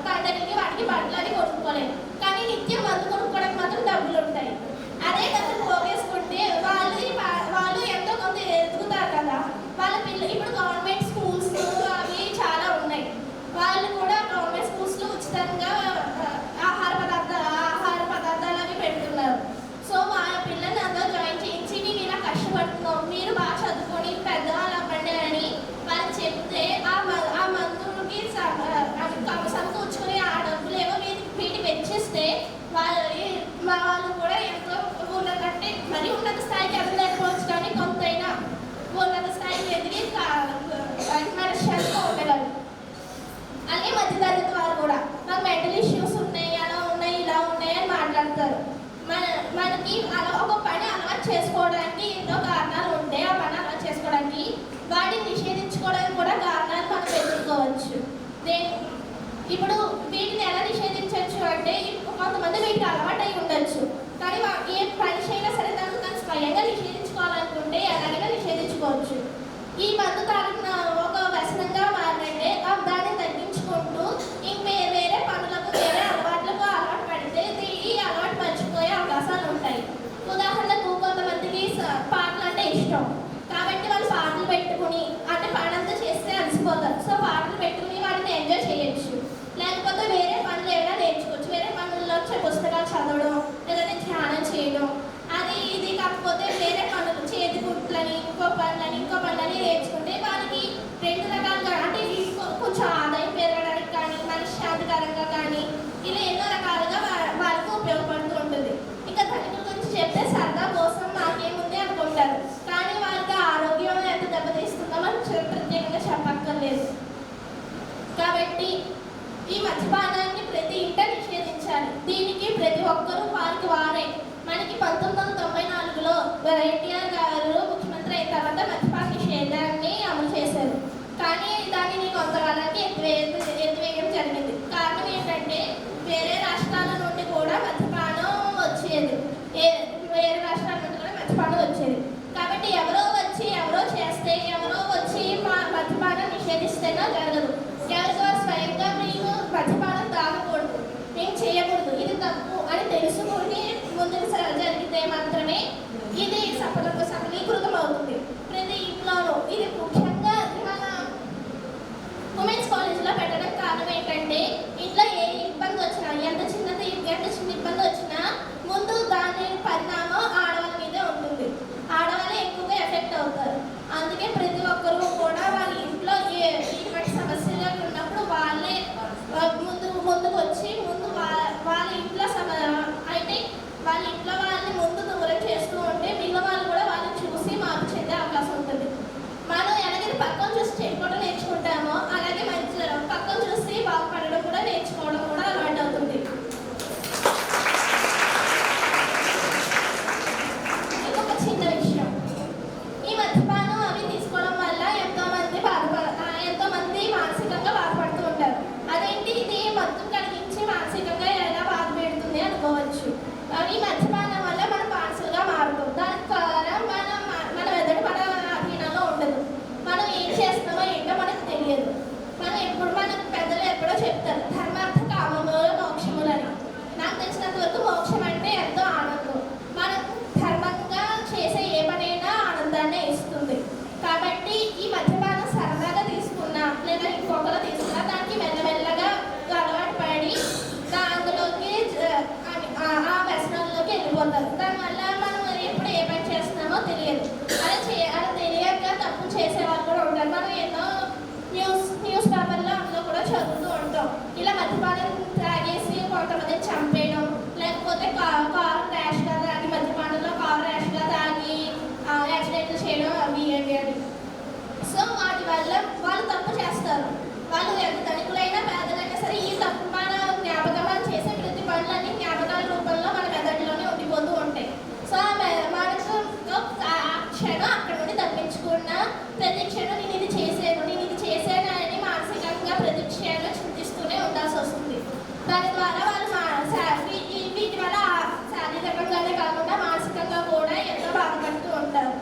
పండగలకి వాటికి బట్టలు అని కొనుక్కోలేదు. కానీ నిత్యం మందు కొనుక్కోవడానికి మాత్రం డబ్బులు ఉంటాయి. అదే డబ్బులు పోగేసుకుంటే వాళ్ళు ఎంతో కొంత ఎదుగుతారు కదా. వాళ్ళ పిల్లలు ఇప్పుడు గవర్నమెంట్ స్కూల్స్ అవి చాలా ఉన్నాయి. వాళ్ళు కూడా గవర్నమెంట్ స్కూల్స్లో ఉచితంగా ఆహార పదార్థాలు అవి పెడుతున్నారు. సో వాళ్ళ పిల్లల్ని అందరూ జాయిన్ చేయించి మేము ఇలా కష్టపడుతున్నాం, మీరు బాగా చదువుకొని పెద్దవాళ్ళు అవ్వండి అని వాళ్ళు చెప్తే ఆ మందులకి సమకూర్చుకుని ఆ డబ్బులు ఏమో వీటికి వెచ్చిస్తే వాళ్ళు కూడా ఎంతో ఉన్నదంటే మరీ ఉన్నత స్థాయికి ఎదగలేకపోవచ్చు, కానీ కొంతైనా ఉన్నత స్థాయికి ఎదిగి మనశ్శాంతిగా ఉండగలరు. అలాగే మధ్యతరగతి వారు కూడా మాకు మెంటల్ ఇష్యూస్ ఉన్నాయి, అలా ఉన్నాయి, ఇలా ఉన్నాయి అని మాట్లాడతారు. మనకి ఒక పని అలవాటు చేసుకోవడానికి ఎన్నో కారణాలు ఉంటాయి. ఆ పని అలవాటు చేసుకోవడానికి వాటిని నిషేధించుకోవడానికి కూడా కారణాలు మనం పెట్టుకోవచ్చు. ఇప్పుడు వీటిని ఎలా నిషేధించవచ్చు అంటే కొంతమంది వీటికి అలవాటు అయి ఉండొచ్చు, కానీ ఏ మనిషి అయినా సరే తను స్వయంగా నిషేధించుకోవాలనుకుంటే ఎలాగైనా నిషేధించుకోవచ్చు. ఈ మందు తాగిన ఒక వ్యసనంగా మారినంటే దాన్ని తగ్గించుకుంటూ వేరే పనులకు, వేరే అలవాట్లకు అలవాటు పడితే ఈ అలవాటు మర్చిపోయే అవకాశాలు ఉంటాయి. ఉదాహరణకు కొంతమందికి పాటలు అంటే ఇష్టం కాబట్టి వాళ్ళు పాటలు పెట్టుకుని అంటే పనంతా చేస్తే అలసిపోతారు. సో పాటలు పెట్టుకుని వాటిని ఎంజాయ్ చేయొచ్చు. లేకపోతే వేరే పనులు ఏమైనా నేర్చుకోవచ్చు. వేరే పనుల్లో వచ్చే పుస్తకాలు చదవడం, లేదంటే ధ్యానం చేయడం, అది ఇది కాకపోతే వేరే పనులు, చేతి కుట్లని, ఇంకో పనులని నేర్చుకుంటే వాళ్ళకి 2 రకాలుగా అంటే కొంచెం ఆదాయం పెరగడానికి కానీ, మనశ్శాంతికరంగా కానీ, ఇలా ఎన్నో రకాలుగా వాళ్ళకు ఉపయోగపడుతూ ఉంటుంది. ఇంకా ధనికుల గురించి చెప్తే సరదా కోసం ఒక్కరూ వారికి వారే. మనకి 1994లో ఎన్టీఆర్ గారు ముఖ్యమంత్రి అయిన తర్వాత మద్యపాన నిషేధాన్ని అమలు చేశారు. కానీ దానిని కొంతకాలానికి ఎత్తివేయడం జరిగింది. కారణం ఏంటంటే వేరే రాష్ట్రాల నుండి కూడా మద్యపానం వచ్చేది. వేరే రాష్ట్రాల నుండి కూడా మద్యపానం వచ్చేది. కాబట్టి ఎవరో వచ్చి ఎవరో చేస్తే ఎవరో వచ్చి మద్యపానం నిషేధిస్తేనే జరగదు. ఎవరికో స్వయంగా మేము మద్యపానం తాగకూడదు, మేము చేయకూడదు, ఇది తప్పు అని తెలుసుకుని ముందుకు జరిగితే మాత్రమే ఇది సఫలీకృతం అవుతుంది ప్రతి ఇంట్లోనూ. ఇది ముఖ్యంగా మన ఉమెన్స్ కాలేజ్లో పెట్టడం కారణం ఏంటంటే ఇంట్లో ఏ ఇబ్బంది వచ్చినా, ఎంత చిన్న ఇబ్బంది వచ్చినా ముందు దాని పరిణామం ఆడవాళ్ళ మీదే ఉంటుంది. ఆడవాళ్ళే ఎక్కువగా ఎఫెక్ట్ అవుతారు. అందుకే ప్రతి ఒక్కరూ కూడా వాళ్ళ ఇంట్లో ఇటువంటి సమస్యలు ఉన్నప్పుడు వాళ్ళే ముందుకు వచ్చి వాళ్ళ ఇంట్లో అంటే వాళ్ళ ఇంట్లో వాళ్ళని ముందు దూరం చేస్తూ ఉంటే మిగిలిన వాళ్ళు కూడా వాళ్ళని చూసి మార్పు చెందే అవకాశం ఉంటుంది. మనం ఎలాగైతే పక్కన చూసి చెప్పుకోవడం నేర్చుకుంటామో అలాగే మంచి పక్కన చూసి బాగుపడడం కూడా నేర్చుకోవడం కూడా అలవాటు అవుతుంది. ఇంకొక చిన్న విషయం, ఈ మద్యపానం అవి తీసుకోవడం వల్ల ఎంతో మంది మానసికంగా బాధపడుతూ ఉంటారు. అదేంటి ఇది మద్యం కలిగించి మానసికంగా ఎలా బాధ పెడుతుంది అనుకోవచ్చు. ఈ మద్యపానం వల్ల మనం బానిసలుగా మారుతాం. దానికి కారణం మన ఎదుటి మన అధీనంలో ఉండదు. మనం ఏం చేస్తామో ఏంటో మనకు తెలియదు. మన పెద్దలు ఎప్పుడో చెప్తారు ధర్మార్థ కామముల మోక్షములని. నాకు తెలిసినంత వరకు మోక్షం అంటే ఎంతో ఆనందం. మనం ధర్మంగా చేసే ఏ పనైనా ఆనందాన్ని ఇస్తుంది. కాబట్టి ఈ మద్యపానం సరదాగా తీసుకున్నా లేదా ఇంకొకరు తీసుకున్నా దానికి మెల్లమెల్లగా అలవాటు పడి అందులోకి ఆ వ్యసనంలోకి వెళ్ళిపోతారు. దానివల్ల మనం ఎప్పుడు ఏ పని చేస్తున్నామో తెలియదు. అలా తెలియక తప్పు చేసేవాళ్ళు కూడా ఉంటారు. మనం ఎన్నో న్యూస్ పేపర్లో అందులో కూడా చదువుతూ ఉంటాం. ఇలా మద్యపానం తాగేసి కొంతమంది చంపేయడం, లేకపోతే కారు ర్యాష్గా తాగి మద్యపానంలో కారు ర్యాష్గా తాగి యాక్సిడెంట్లు చేయడం అవి అని. సో వాటి వల్ల వాళ్ళు తప్పు చేస్తారు. వాళ్ళు ఎంత ధనికులైనా పేదలైనా సరే ఈ తప్పు మన జ్ఞాపకాలు చేసే ప్రతి పనులన్నీ జ్ఞాపకాల రూపంలో మన మెదడులోనే ఉండిపోతూ ఉంటాయి. సో మనకు ఆ క్షణం అక్కడ నుండి తప్పించుకున్న ప్రతి క్షణం నేను ఇది చేశాను అని మానసికంగా ప్రతి క్షణం చింతిస్తూనే ఉండాల్సి వస్తుంది. దాని ద్వారా వాళ్ళు వీటి వల్ల శారీరకంగానే కాకుండా మానసికంగా కూడా ఎంతో బాధపడుతూ ఉంటారు.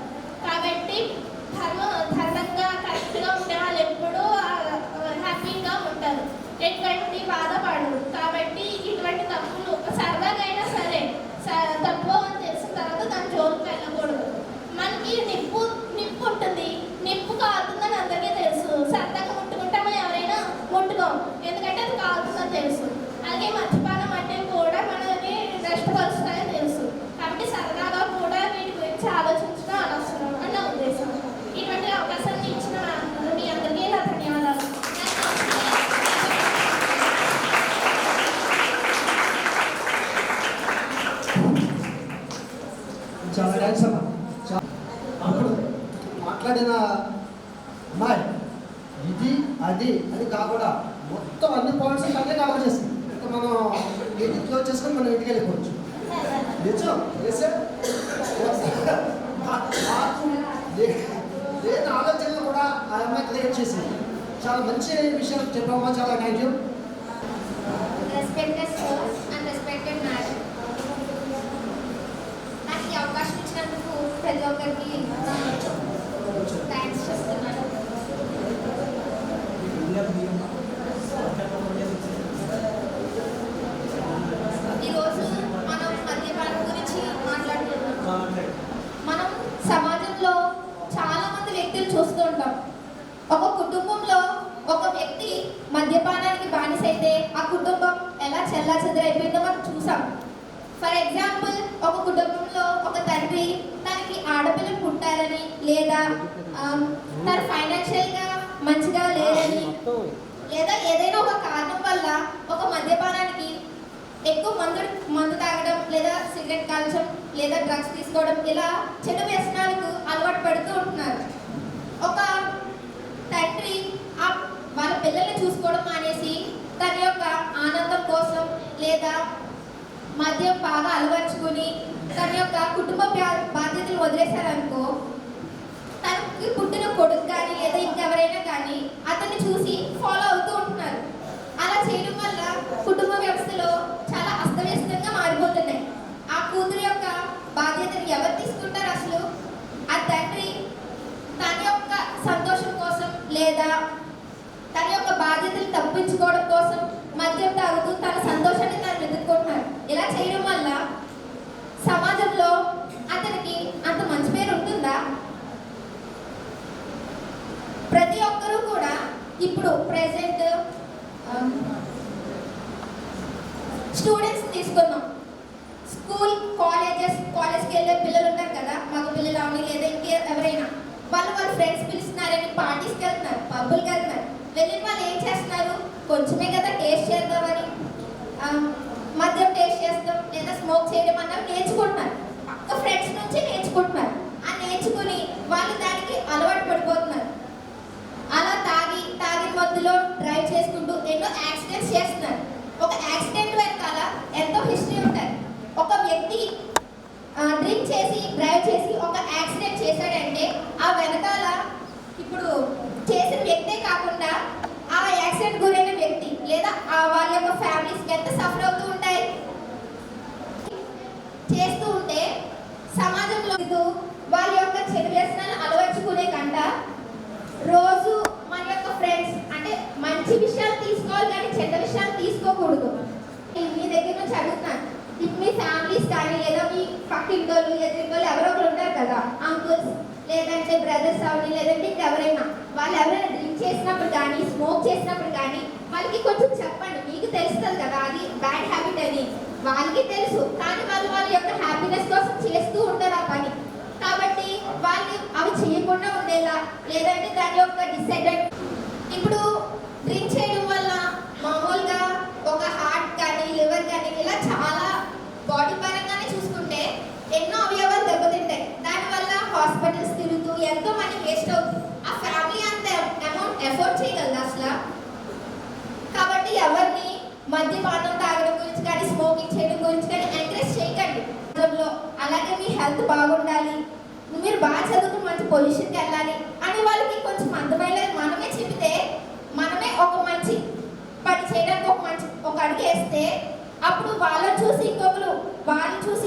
కాబట్టి ధర్మంగా కరెక్ట్గా ఉండే వాళ్ళు ఎప్పుడూ హ్యాపీగా ఉంటారు, ఎటువంటి బాధపడరు. కాబట్టి ఇటువంటి తప్పులు సరదాగా అయినా సరే తప్పు అని తెలిసిన తర్వాత దాని జోలికి వెళ్ళకూడదు. మనకి నిప్పు ఉంటుంది, నిప్పు కాలుతుందని అందరికీ తెలుసు. సరదాగా ముట్టుకుంటామో ఎవరైనా ముట్టుకోం, ఎందుకంటే అది కాలుతుందని తెలుసు. అలాగే మద్యపానం అంటే కూడా మనల్ని నష్టపరుస్తాయని తెలుసు. కాబట్టి సరదాగా కూడా వీటి గురించి ఆలోచించడం అనవసరం అని నా ఉద్దేశం. ఇటువంటి అవకాశాన్ని ఇచ్చిన మీ అందరికీ నా ధన్యవాదాలు. చాలా థ్యాంక్స్ అమ్మా. అప్పుడు మాట్లాడిన అమ్మాయి ఇది అది అని కాకుండా మొత్తం అన్ని పాయింట్స్ అన్నీ కవర్ చేసింది. ఇంకా మనం ఇంటికి క్లోజ్ చేసుకొని మనం ఇంటికి వెళ్ళిపోవచ్చు. నిజం లేని ఆలోచనలు కూడా ఆ అమ్మాయి క్రియేట్ చేసింది. చాలా మంచి విషయం చెప్పమ్మా, చాలా thank you. Respected sirs and respected madam, నాకు ఈ అవకాశం ఇచ్చినందుకు ప్రతి ఒక్కరికి థ్యాంక్స్ చెప్తున్నాను. ఈరోజు మనం మద్యపానం గురించి మాట్లాడుతున్నాం. మనం సమాజంలో చాలా మంది వ్యక్తులు చూస్తూ ఉంటాం. ఒక కుటుంబంలో ఒక వ్యక్తి మద్యపానానికి బానిసైతే ఆ కుటుంబం ఎలా చెల్లాచెదరైపోయిందో మనం చూసాం. ఫర్ ఎగ్జాంపుల్, ఒక కుటుంబంలో ఒక తండ్రి తనకి ఆడపిల్లలు పుట్టారని లేదా తన ఫైనాన్షియల్గా మంచిగా లేదని లేదా ఏదైనా ఒక కారణం వల్ల ఒక మద్యపానానికి ఎక్కువ మందు తాగడం లేదా సిగరెట్ కాల్చడం లేదా డ్రగ్స్ తీసుకోవడం ఇలా చెడు వ్యసనాలకు అలవాటు పడుతూ ఉంటున్నారు. ఒక తండ్రి వాళ్ళ పిల్లల్ని చూసుకోవడం మానేసి తన యొక్క ఆనందం కోసం లేదా మద్యం బాగా అలవర్చుకుని తన యొక్క కుటుంబ బాధ్యతలు వదిలేశారనుకో, తనకి పుట్టిన కొడుకు కానీ లేదా ఇంకెవరైనా కానీ అతన్ని చూసి ఫాలో అవుతూ ఉంటున్నారు. అలా చేయడం వల్ల కుటుంబ వ్యవస్థలో చాలా అస్తవ్యస్తంగా మారిపోతున్నాయి. ఆ కూతురు యొక్క బాధ్యతను ఎవరు తీసుకుంటారు అసలు? ఆ తండ్రి తన యొక్క సంతోషం కోసం లేదా తన యొక్క బాధ్యతలు తప్పించుకోవడం కోసం మద్యం తాగుతూ తన సంతోషాన్ని తను వెతుక్కుంటున్నారు. ఇలా చేయడం వల్ల సమాజంలో అతనికి అంత మంచి పేరు ఉంటుందా? ప్రతి ఒక్కరూ కూడా ఇప్పుడు ప్రెసెంట్ స్టూడెంట్స్ తీసుకున్నాం. కాలేజ్కి వెళ్ళే పిల్లలు ఉంటారు కదా, మగ పిల్లలు అవని లేదా ఎవరైనా, వాళ్ళ ఫ్రెండ్స్ పిలుస్తున్నారని పార్టీస్కి వెళ్తున్నారు, పబ్బులకి వెళ్తున్నారు. వెళ్ళిన వాళ్ళు ఏం చేస్తున్నారు? కొంచెమే కదా టేస్ట్ చేద్దామని మద్యం టేస్ట్ చేస్తాం లేదా స్మోక్ చేయడం అన్నవి నేర్చుకుంటున్నారు. పక్క ఫ్రెండ్స్ నుంచి నేర్చుకుంటున్నారు. ఆ నేర్చుకుని వాళ్ళు దానికి అలవాటు పడిపోతున్నారు. అలా తాగిన మధ్యలో డ్రైవ్ చేసుకుంటూ ఎన్నో యాక్సిడెంట్స్ చేస్తున్నారు. ఒక యాక్సిడెంట్ వెనకాల ఎంతో హిస్టరీ ఉంటుంది. ఒక వ్యక్తి డ్రింక్ చేసి డ్రైవ్ చేసి ఒక యాక్సిడెంట్ చేశాడంటే ఆ వెనకాల ఇప్పుడు చేసిన వ్యక్తే కాకుండా ఆ యాక్సిడెంట్ గురైన వ్యక్తి లేదా వాళ్ళ యొక్క ఫ్యామిలీస్కి ఎంత సఫర్ అవుతూ ఉంటాయి. చేస్తూ ఉంటే సమాజంలో వాళ్ళ యొక్క చెడు వ్యసనాలు అలవర్చుకునే కంట రోజు మన యొక్క ఫ్రెండ్స్ అంటే మంచి విషయాలు తీసుకోవాలి కానీ చెడ్డ విషయాలు తీసుకోకూడదు. మీ దగ్గర నుంచి అడుగుతున్నాను, మీ ఫ్యామిలీస్ కానీ లేదా మీ పక్కింటోళ్ళు ఎదురింటోళ్ళు ఎవరో ఒకరు ఉంటారు కదా, అంకుల్స్ లేదంటే బ్రదర్స్ అవని లేదంటే ఎవరైనా, వాళ్ళు ఎవరైనా డ్రింక్ చేసినప్పుడు కానీ స్మోక్ చేసినప్పుడు కానీ వాళ్ళకి కొంచెం చెప్పండి. మీకు తెలుస్తుంది కదా అది బ్యాడ్ హ్యాబిట్ అని, వాళ్ళకి తెలుసు కానీ వాళ్ళ యొక్క హ్యాపీనెస్ కోసం చేస్తూ ఉంటారు ఆ పని. కాబట్టి వాళ్ళు అవి చేయకుండా ఉండేలా లేదంటే దాని యొక్క డిసడ్వాంటేజ్. ఇప్పుడు డ్రింక్ చేయడం వల్ల మామూలుగా ఒక హార్ట్ కానీ లివర్ కానీ ఇలా చాలా బాడీ పరంగానే చూసుకుంటే ఎన్నో అవయవాలు దెబ్బతింటాయి. దానివల్ల హాస్పిటల్స్ తిరుగుతూ ఎంతో మనీ వేస్ట్ అవుతుంది. ఆ ఫ్యామిలీ అంత అమౌంట్ ఎఫోర్డ్ చేయగలదు అసలు. కాబట్టి ఎవరిని మద్యపానం తాగడం గురించి కానీ స్మోకింగ్ చేయడం గురించి కానీ ఎంకరేజ్ చేయకండి. అలాగే మీ హెల్త్ బాగుండాలి, మీరు బాగా చదువుకుని మంచి పొజిషన్కి వెళ్ళాలి అని వాళ్ళకి కొంచెం అర్థమైన మనమే చెబితే మనమే ఒక మంచి పని చేయడానికి ఒక అడుగు వేస్తే అప్పుడు వాళ్ళని చూసి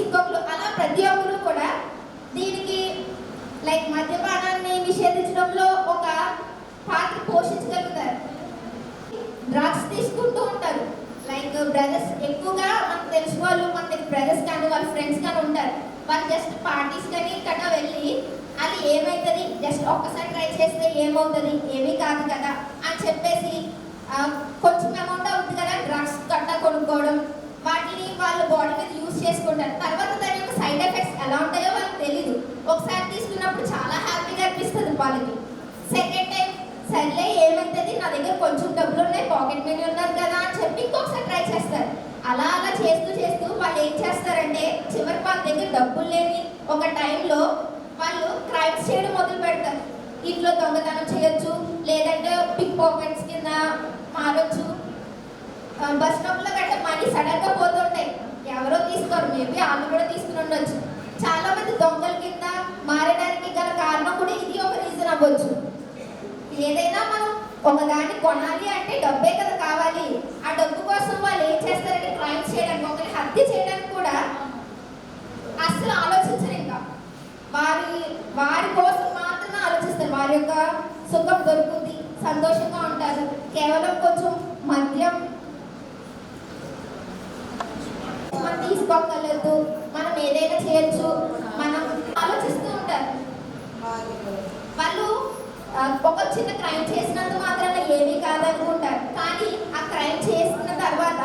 ఇంకొకరు అలా ప్రతి ఒక్కరు కూడా దీనికి లైక్ మద్యపానాన్ని నిషేధించడంలో ఒక పాత్ర పోషించగలుగుతారు. డ్రగ్స్ తీసుకుంటూ ఉంటారు. లైక్ బ్రదర్స్ ఎక్కువగా మనకు తెలిసిన వాళ్ళు మన దగ్గర బ్రదర్స్ కానీ వాళ్ళ ఫ్రెండ్స్ కానీ ఉంటారు. వాళ్ళు జస్ట్ పార్టీస్ కానీ కట్టా వెళ్ళి అది ఏమవుతుంది జస్ట్ ఒక్కసారి ట్రై చేస్తే ఏమవుతుంది ఏమీ కాదు కదా అని చెప్పేసి కొంచెం అమౌంట్ అవుతుంది కదా డ్రగ్స్ కట్టా కొనుక్కోవడం, వాటిని వాళ్ళ బాడీ మీద యూజ్ చేసుకుంటారు. తర్వాత దాని యొక్క సైడ్ ఎఫెక్ట్స్ ఎలా ఉంటాయో వాళ్ళకి తెలీదు. ఒకసారి తీసుకున్నప్పుడు చాలా హ్యాపీగా అనిపిస్తుంది వాళ్ళకి. సెకండ్ టైం సర్లే ఏమవుతుంది నా దగ్గర కొంచెం డబ్బులు ఉన్నాయి పాకెట్ మనీ ఉన్నారు కదా అని చెప్పి ఇంకొకసారి ట్రై చేస్తారు. అలా చేస్తూ వాళ్ళు ఏం చేస్తారంటే చివరికి వాళ్ళ దగ్గర డబ్బులు లేని ఒక టైంలో వాళ్ళు క్రైమ్స్ చేయడం మొదలు పెడతారు. ఇంట్లో దొంగతనం చేయొచ్చు లేదంటే పిక్ పాకెట్స్ కింద మారొచ్చు. బస్ స్టాప్లో గట్రా మనీ సడన్గా పోతుంటాయి, ఎవరో తీసుకోరు, మేబీ వాళ్ళు కూడా తీసుకుని ఉండొచ్చు. చాలా మంది దొంగల కింద మారడానికి గల కారణం కూడా ఇది ఒక రీజన్ అవ్వచ్చు. ఏదైనా మనం ఒకదాన్ని కొనాలి అంటే డబ్బే కదా కావాలి. ఆ డబ్బు కోసం వాళ్ళు ఏం చేస్తారంటే క్రైమ్స్ చేయడానికి, ఒకరిని హత్య చేయడానికి కూడా అస్సలు ఆలోచించరు. ఇంకా వారి కోసం మాత్రమే ఆలోచిస్తారు. వారి యొక్క సుఖం దొరుకుతుంది, సంతోషంగా ఉంటారు. కేవలం కొంచెం మద్యం మనం తీసుకోగలదు, మనం ఏదైనా చేయొచ్చు, మనం ఆలోచిస్తూ ఉంటారు. వాళ్ళు ఒక చిన్న క్రైమ్ చేసినంత మాత్రాన ఏమీ కాదనుకుంటారు. కానీ ఆ క్రైమ్ చేసిన తర్వాత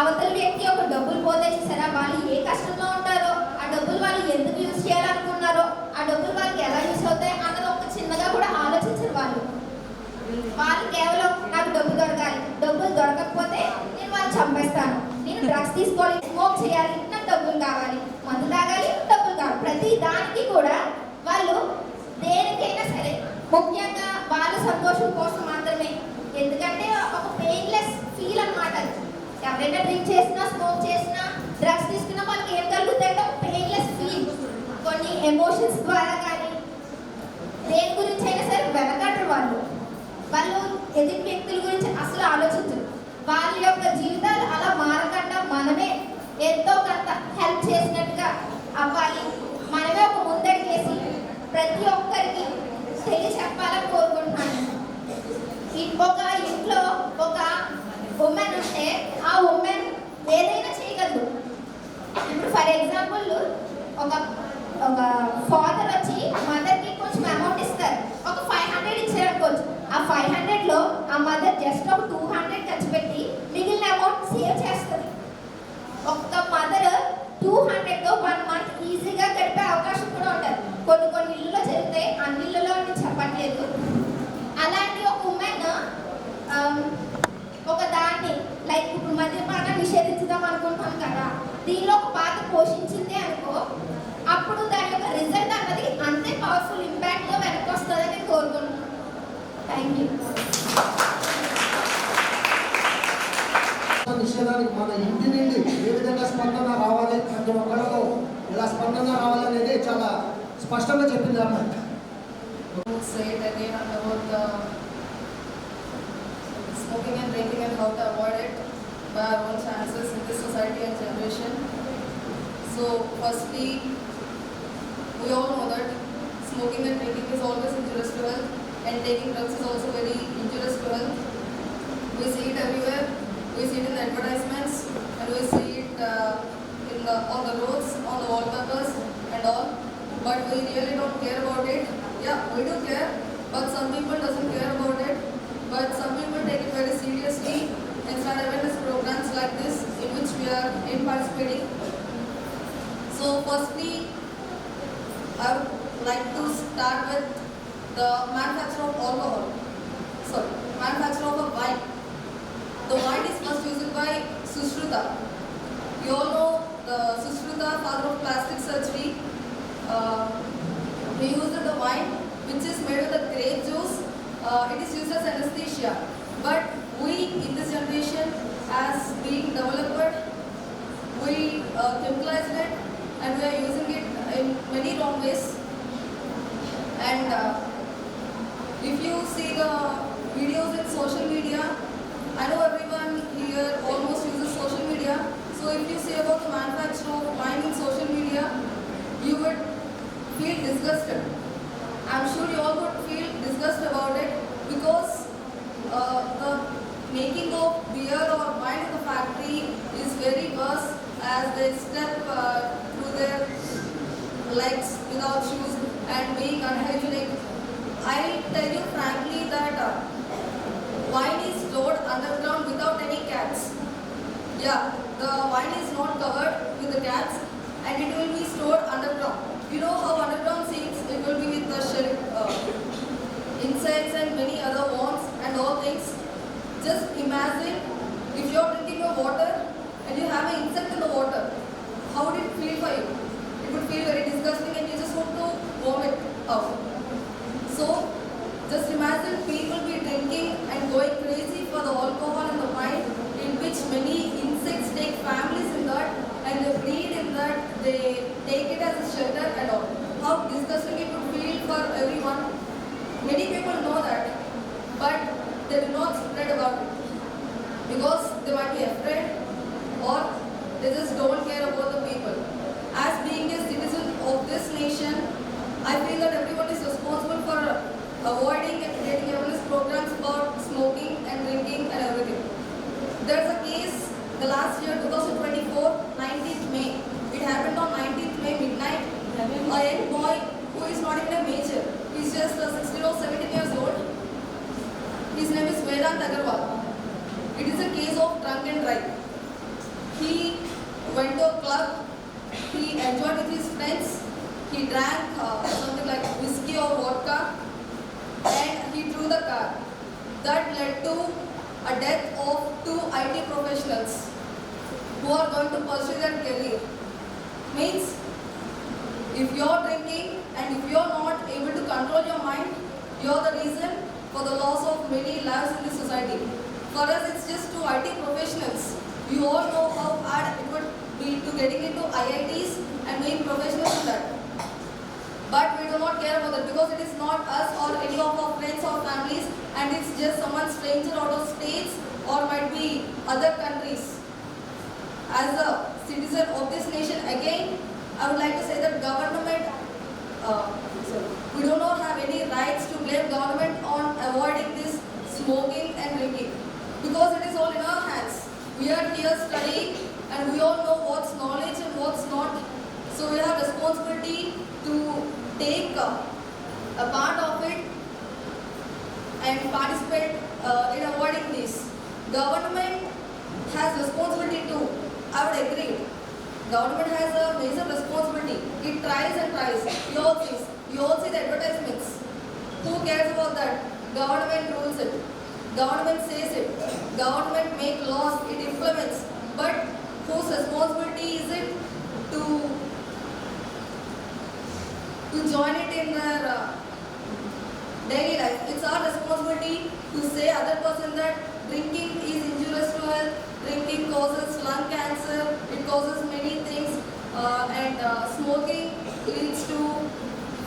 అవతల వ్యక్తి ఒక డబ్బులు పోతే చూసారా, వాళ్ళు ఏ కష్టంలో ఉంటారో, ఆ డబ్బులు వాళ్ళు ఎందుకు యూజ్ చేయాలనుకున్నారో, ఆ డబ్బులు వాళ్ళకి ఎలా యూజ్ అవుతాయి అన్నది ఒక చిన్నగా కూడా ఆలోచించరు. వాళ్ళు కేవలం నాకు డబ్బు దొరకాలి, డబ్బులు దొరకకపోతే నేను వాళ్ళు చంపేస్తాను, నేను డ్రగ్స్ తీసుకోవాలి, స్మోక్ చేయాలి, నాకు డబ్బులు కావాలి, మందు తాగాలి, డబ్బులు కావాలి. ప్రతి దానికి కూడా వాళ్ళు దేనికైనా సరే ముఖ్యంగా వాళ్ళ సంతోషం కోసం మాత్రమే. ఎందుకంటే ఒక పెయిన్లెస్ ఫీల్ అన్నమాట. ఎవరైనా డ్రింక్ చేసినా స్మోక్ చేసినా డ్రగ్స్ ఎమోషన్స్ ద్వారా కానీ దేని గురించి అయినా సరే వెనకట్టరు వాళ్ళు ఎదుటి వ్యక్తుల గురించి అసలు ఆలోచించరు. వాళ్ళ యొక్క జీవితాలు అలా మారకుండా మనమే ఎంతో కొంత హెల్ప్ చేసినట్టుగా అవ్వాలి. మనమే ఒక ముందడిగేసి ప్రతి ఒక్కరికి చెప్పాలని కోరుకుంటున్నాను. ఒక ఇంట్లో ఒక ఉమెన్ ఉంటే ఆ ఉమెన్ ఏదైనా చేయగలదు. ఇప్పుడు ఫర్ ఎగ్జాంపుల్ ఒక ఫాదర్ వచ్చి మదర్కి కొంచెం అమౌంట్ ఇస్తారు, ఒక 500 ఇచ్చారు అనుకోవచ్చు. ఆ 500లో ఆ మదర్ జస్ట్ ఒక 200 ఖర్చు పెట్టి మిగిలిన అమౌంట్ సేవ్ చేస్తుంది. ఒక్క మదర్ 200తో 1 మంత్ ఈజీగా గడిపే అవకాశం కూడా ఉంటుంది. కొన్ని ఇళ్ళలో జరిగితే అన్ని ఇళ్ళలో అని చెప్పట్లేదు. అలాంటి ఒక ఉమెన్ ఒక దాన్ని లైక్ ఇప్పుడు మద్యపానం నిషేధించుదాం అనుకుంటాం కదా, దీనిలో ఒక పాత్ర పోషించింది అనుకో, అప్పుడు దాని యొక్క రిజల్ట్ అన్నది అంతే పవర్ఫుల్ ఇంపాక్ట్గా వెనక్కి వస్తుందని నేను కోరుకుంటున్నాను. Thank you. నిషేధానికి మన ఇంటి నుండి ఏ విధంగా స్పందన రావాలి, ప్రతి ఒక్కరిలో ఇలా స్పందన రావాలనేది చాలా స్పష్టంగా చెప్పింది అమ్మాయి. Say it again about the smoking and drinking and how to avoid it by our own chances in this society and generation. So firstly, we all know that smoking and drinking is always injurious to health, and taking drugs is also very injurious to health. We see it everywhere. We see it in the advertisements, and we see it on the roads, on the wallpapers and all. But we really don't care about it. Yeah, we do care, but some people doesn't care about it. But some people take it very seriously and start awareness programs like this in which we are participating. So firstly, I would like to start with the manufacture of alcohol. Sorry, manufacture of a wine. The wine is first used by Sushruta. You all know the Sushruta, father of plastic surgery. He used the wine which is made with the grape juice. It is used as anesthesia. But we in this generation, as being developed, we chemicalized it and we are using it in many wrong ways. And if you see the videos in social media, I know everyone here almost uses social media. So if you say about the manufacture of wine in social media, you would feel disgusted. I'm sure you all would feel disgusted about it, because the making of beer or wine in the factory is very worse, as they step through their legs without shoes and being unhygienic. I tell you frankly that wine is stored underground without any caps. Yeah, the wine is not covered with the caps and it will be stored underground. You know how underground seeds, it will be with the shell, insects and many other worms and all things. Just imagine if you are drinking your water and you have an insect in the water, how would it feel for you? It would feel very disgusting and you just want to vomit out. So just imagine people be drinking and going crazy for the alcohol and the wine, in which many insects take families in that and they breed in that, they take it as a shelter and all. How disgusting it would feel for everyone. Many people know that, but they do not spread about it because they might be afraid or they just don't care about the people. As being a citizen of this nation, I feel that everyone is responsible for avoiding and creating awareness programs about smoking and drinking and everything. There's a case the last year, 2024, 19th May. It happened on 19th May midnight. A young boy who is not even a major, he's just 16 or 17 years old. His name is Vedant Agarwal. It is a case of drunk and drive. He went to a club, he enjoyed with his friends, he drank something like whiskey or vodka and he threw the car. That led to a death of 2 IT professionals who are going to pursue their career. Means, if you are drinking and if you are not able to control your mind, you are the reason for the loss of many lives in this society. For us, it's just 2 IT professionals. You all know how hard it would be to getting into IITs and being professionals in that. do not care about that because it is not us or any of our friends or families, and it's just someone stranger out of states or might be other countries. As a citizen of this nation, again, I would like to say that government, we do not have any rights to blame government on avoiding this smoking and drinking because it is all in our hands. We are here studying and we all know what's knowledge and what's not. So we have responsibility to take a part of it and participate in avoiding this. Government has responsibility too. I would agree. Government has a major responsibility. It tries and tries. You all see the advertisements. Who cares about that? Government rules it. Government says it. Government makes laws. It implements. But whose responsibility is it to join it in their daily life? It's our responsibility to say other person that drinking is injurious to health. Drinking causes lung cancer. It causes many things. And smoking leads to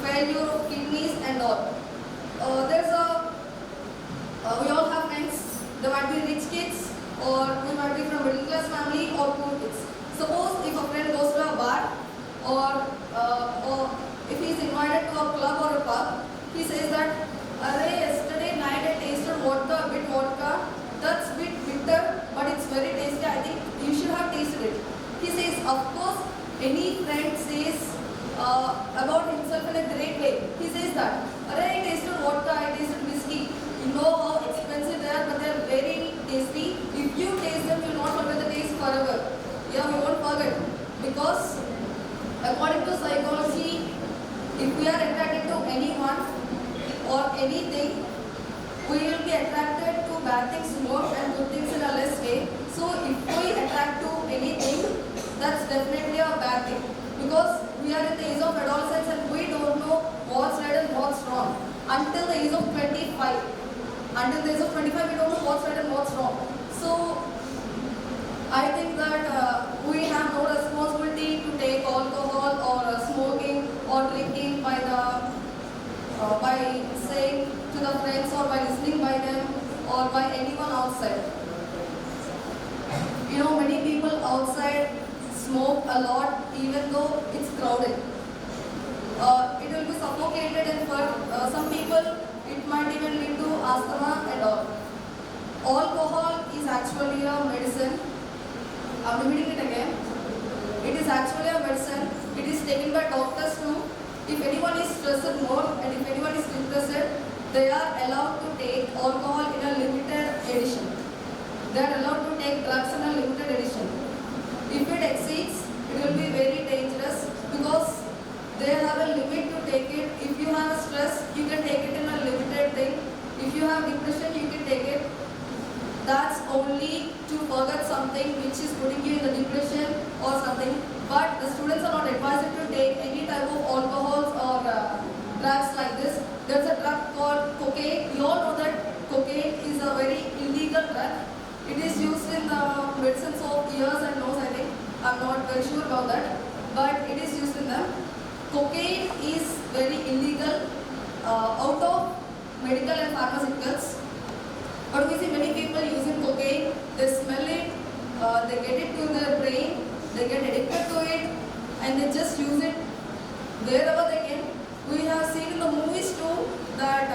failure of kidneys and all. We all have friends. There might be rich kids, or we might be from middle class family or poor kids. Suppose if a friend goes to a bar, or if he is invited to a club or a pub, he says that, yesterday night I tasted vodka, a bit vodka. That's a bit bitter, but it's very tasty. I think you should have tasted it. He says, of course, any friend says about himself in a great way. He says that, I tasted vodka, I tasted whiskey. You know how expensive they are, but they are very tasty. If you taste them, you will not forget the taste forever. Yeah, we won't forget. Because according to psychology, if we are attracted to anyone or anything, we will be attracted to bad things more and good things in a less way. So if we attract to anything, that's definitely a bad thing. Because we are in the age of adolescence and we don't know what's right and what's wrong. Until the age of 25. Until the age of 25, we don't know what's right and what's wrong. So I think that we have no responsibility to take alcohol or smoking or drinking by saying to the friends or by listening by them or by anyone outside. You know, many people outside smoke a lot even though it's crowded. It will be suffocated, and for some people it might even lead to asthma and all. Alcohol is actually a medicine. I'm repeating it again. It is actually a medicine. It is taken by doctors too. If anyone is stressed more and if anyone is depressed, they are allowed to take alcohol in a limited edition. They are allowed to take drugs in a limited edition. If it exceeds, it will be very dangerous because they have a limit to take it. If you have stress, you can take it in a limited thing. If you have depression, you can take it. That's only to forget something which is putting you in the depression or something. But the students are not advised to take any type of alcohols or drugs like this. There's a drug called cocaine. You all know that cocaine is a very illegal drug. It is used in the medicines of ears and nose, I think. I'm not very sure about that. But it is used in them. Cocaine is very illegal out of medical and pharmaceuticals. But we see many people using cocaine, they smell it, they get it to their brain, they get addicted to it, and they just use it wherever they can. We have seen in the movies too that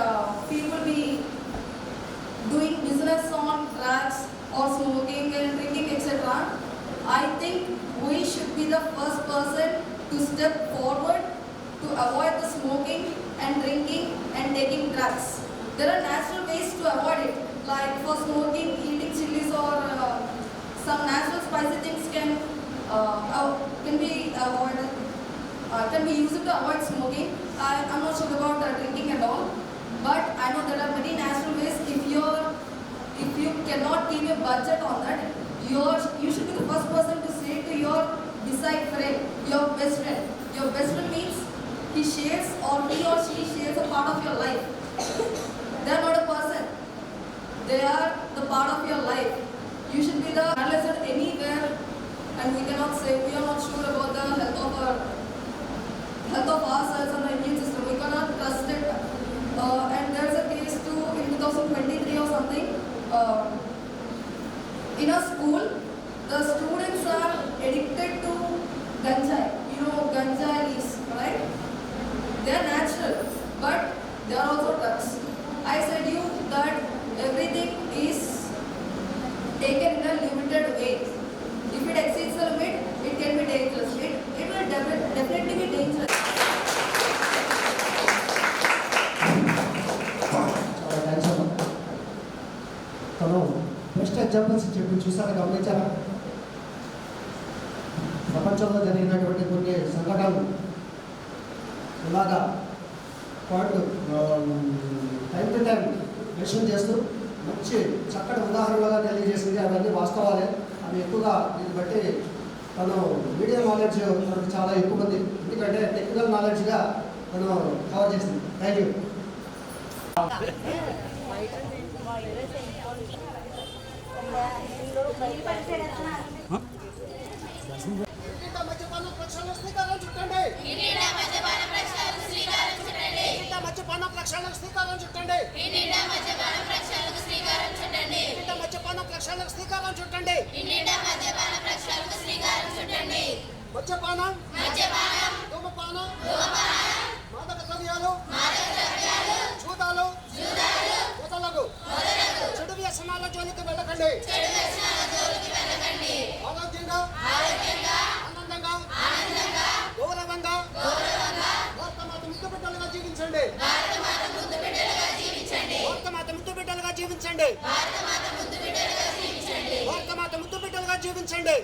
people be doing business on drugs or smoking and drinking, etc. I think we should be the first person to step forward to avoid the smoking and drinking and taking drugs. There are natural ways to avoid it. Like for smoking, eating chilies or some natural spicy things can be avoided. Can be used to avoid smoking. I'm not sure about drinking and all, but I know there are many natural ways. If you cannot keep a budget on that, you should be the first person to say to your beside friend, your best friend. Your best friend means he shares or he or she shares a part of your life. They are not a person. They are the part of your life. You should be the analyst anywhere, and we cannot say we are not sure about the health of ourselves and the immune system. We ganjai. You know what ganjai is, right? They are natural, but they are also drugs. I said you that everything is taken in a limited way. If it exceeds the limit, it can be dangerous. It will definitely be dangerous. చాలా thanks అమ్మా. తను best examples చెప్పి చూసారా, గమనించారా? ప్రపంచంలో జరిగినటువంటి కొన్ని సంఘటనలు ఇలాగా point time to time mention చేస్తూ మంచి చక్కటి ఉదాహరణలుగా తెలియజేసింది. అవన్నీ వాస్తవాలే. అవి ఎక్కువగా దీన్ని బట్టి తను మీడియా నాలెడ్జ్ తనకు చాలా ఎక్కువ ఉంది, ఎందుకంటే టెక్నికల్ నాలెడ్జ్గా తను కవర్ చేసింది. Thank you. ఇంటింటా మద్యపానం ప్రక్షాళన శ్రీకారం చుట్టండి. ఇంటింటా మద్యపానం ప్రక్షాళన శ్రీకారం చుట్టండి. ఇంటింటా మద్యపానం ప్రక్షాళన శ్రీకారం చుట్టండి. ఇంటింటా మద్యపానం ప్రక్షాళన శ్రీకారం చుట్టండి. ఇంటింటా మద్యపానం ప్రక్షాళన శ్రీకారం చుట్టండి. ఇంటింటా మద్యపానం ప్రక్షాళన శ్రీకారం చుట్టండి. మద్యపానం ధూమపానం మాదక ద్రవ్యాలు చూదాలు మొదలగు చెడు వ్యసనాల జోలికి వెళ్ళకండి. ఆరోగ్యంగా ఆనందంగా గౌరవంగా భారతమాత ముద్దు బిడ్డలుగా జీవించండి. భారతమాత ముద్దు బిడ్డలుగా జీవించండి. భారతమాత ముద్దు బిడ్డలుగా జీవించండి. భారతమాత ముద్దు బిడ్డలుగా జీవించండి.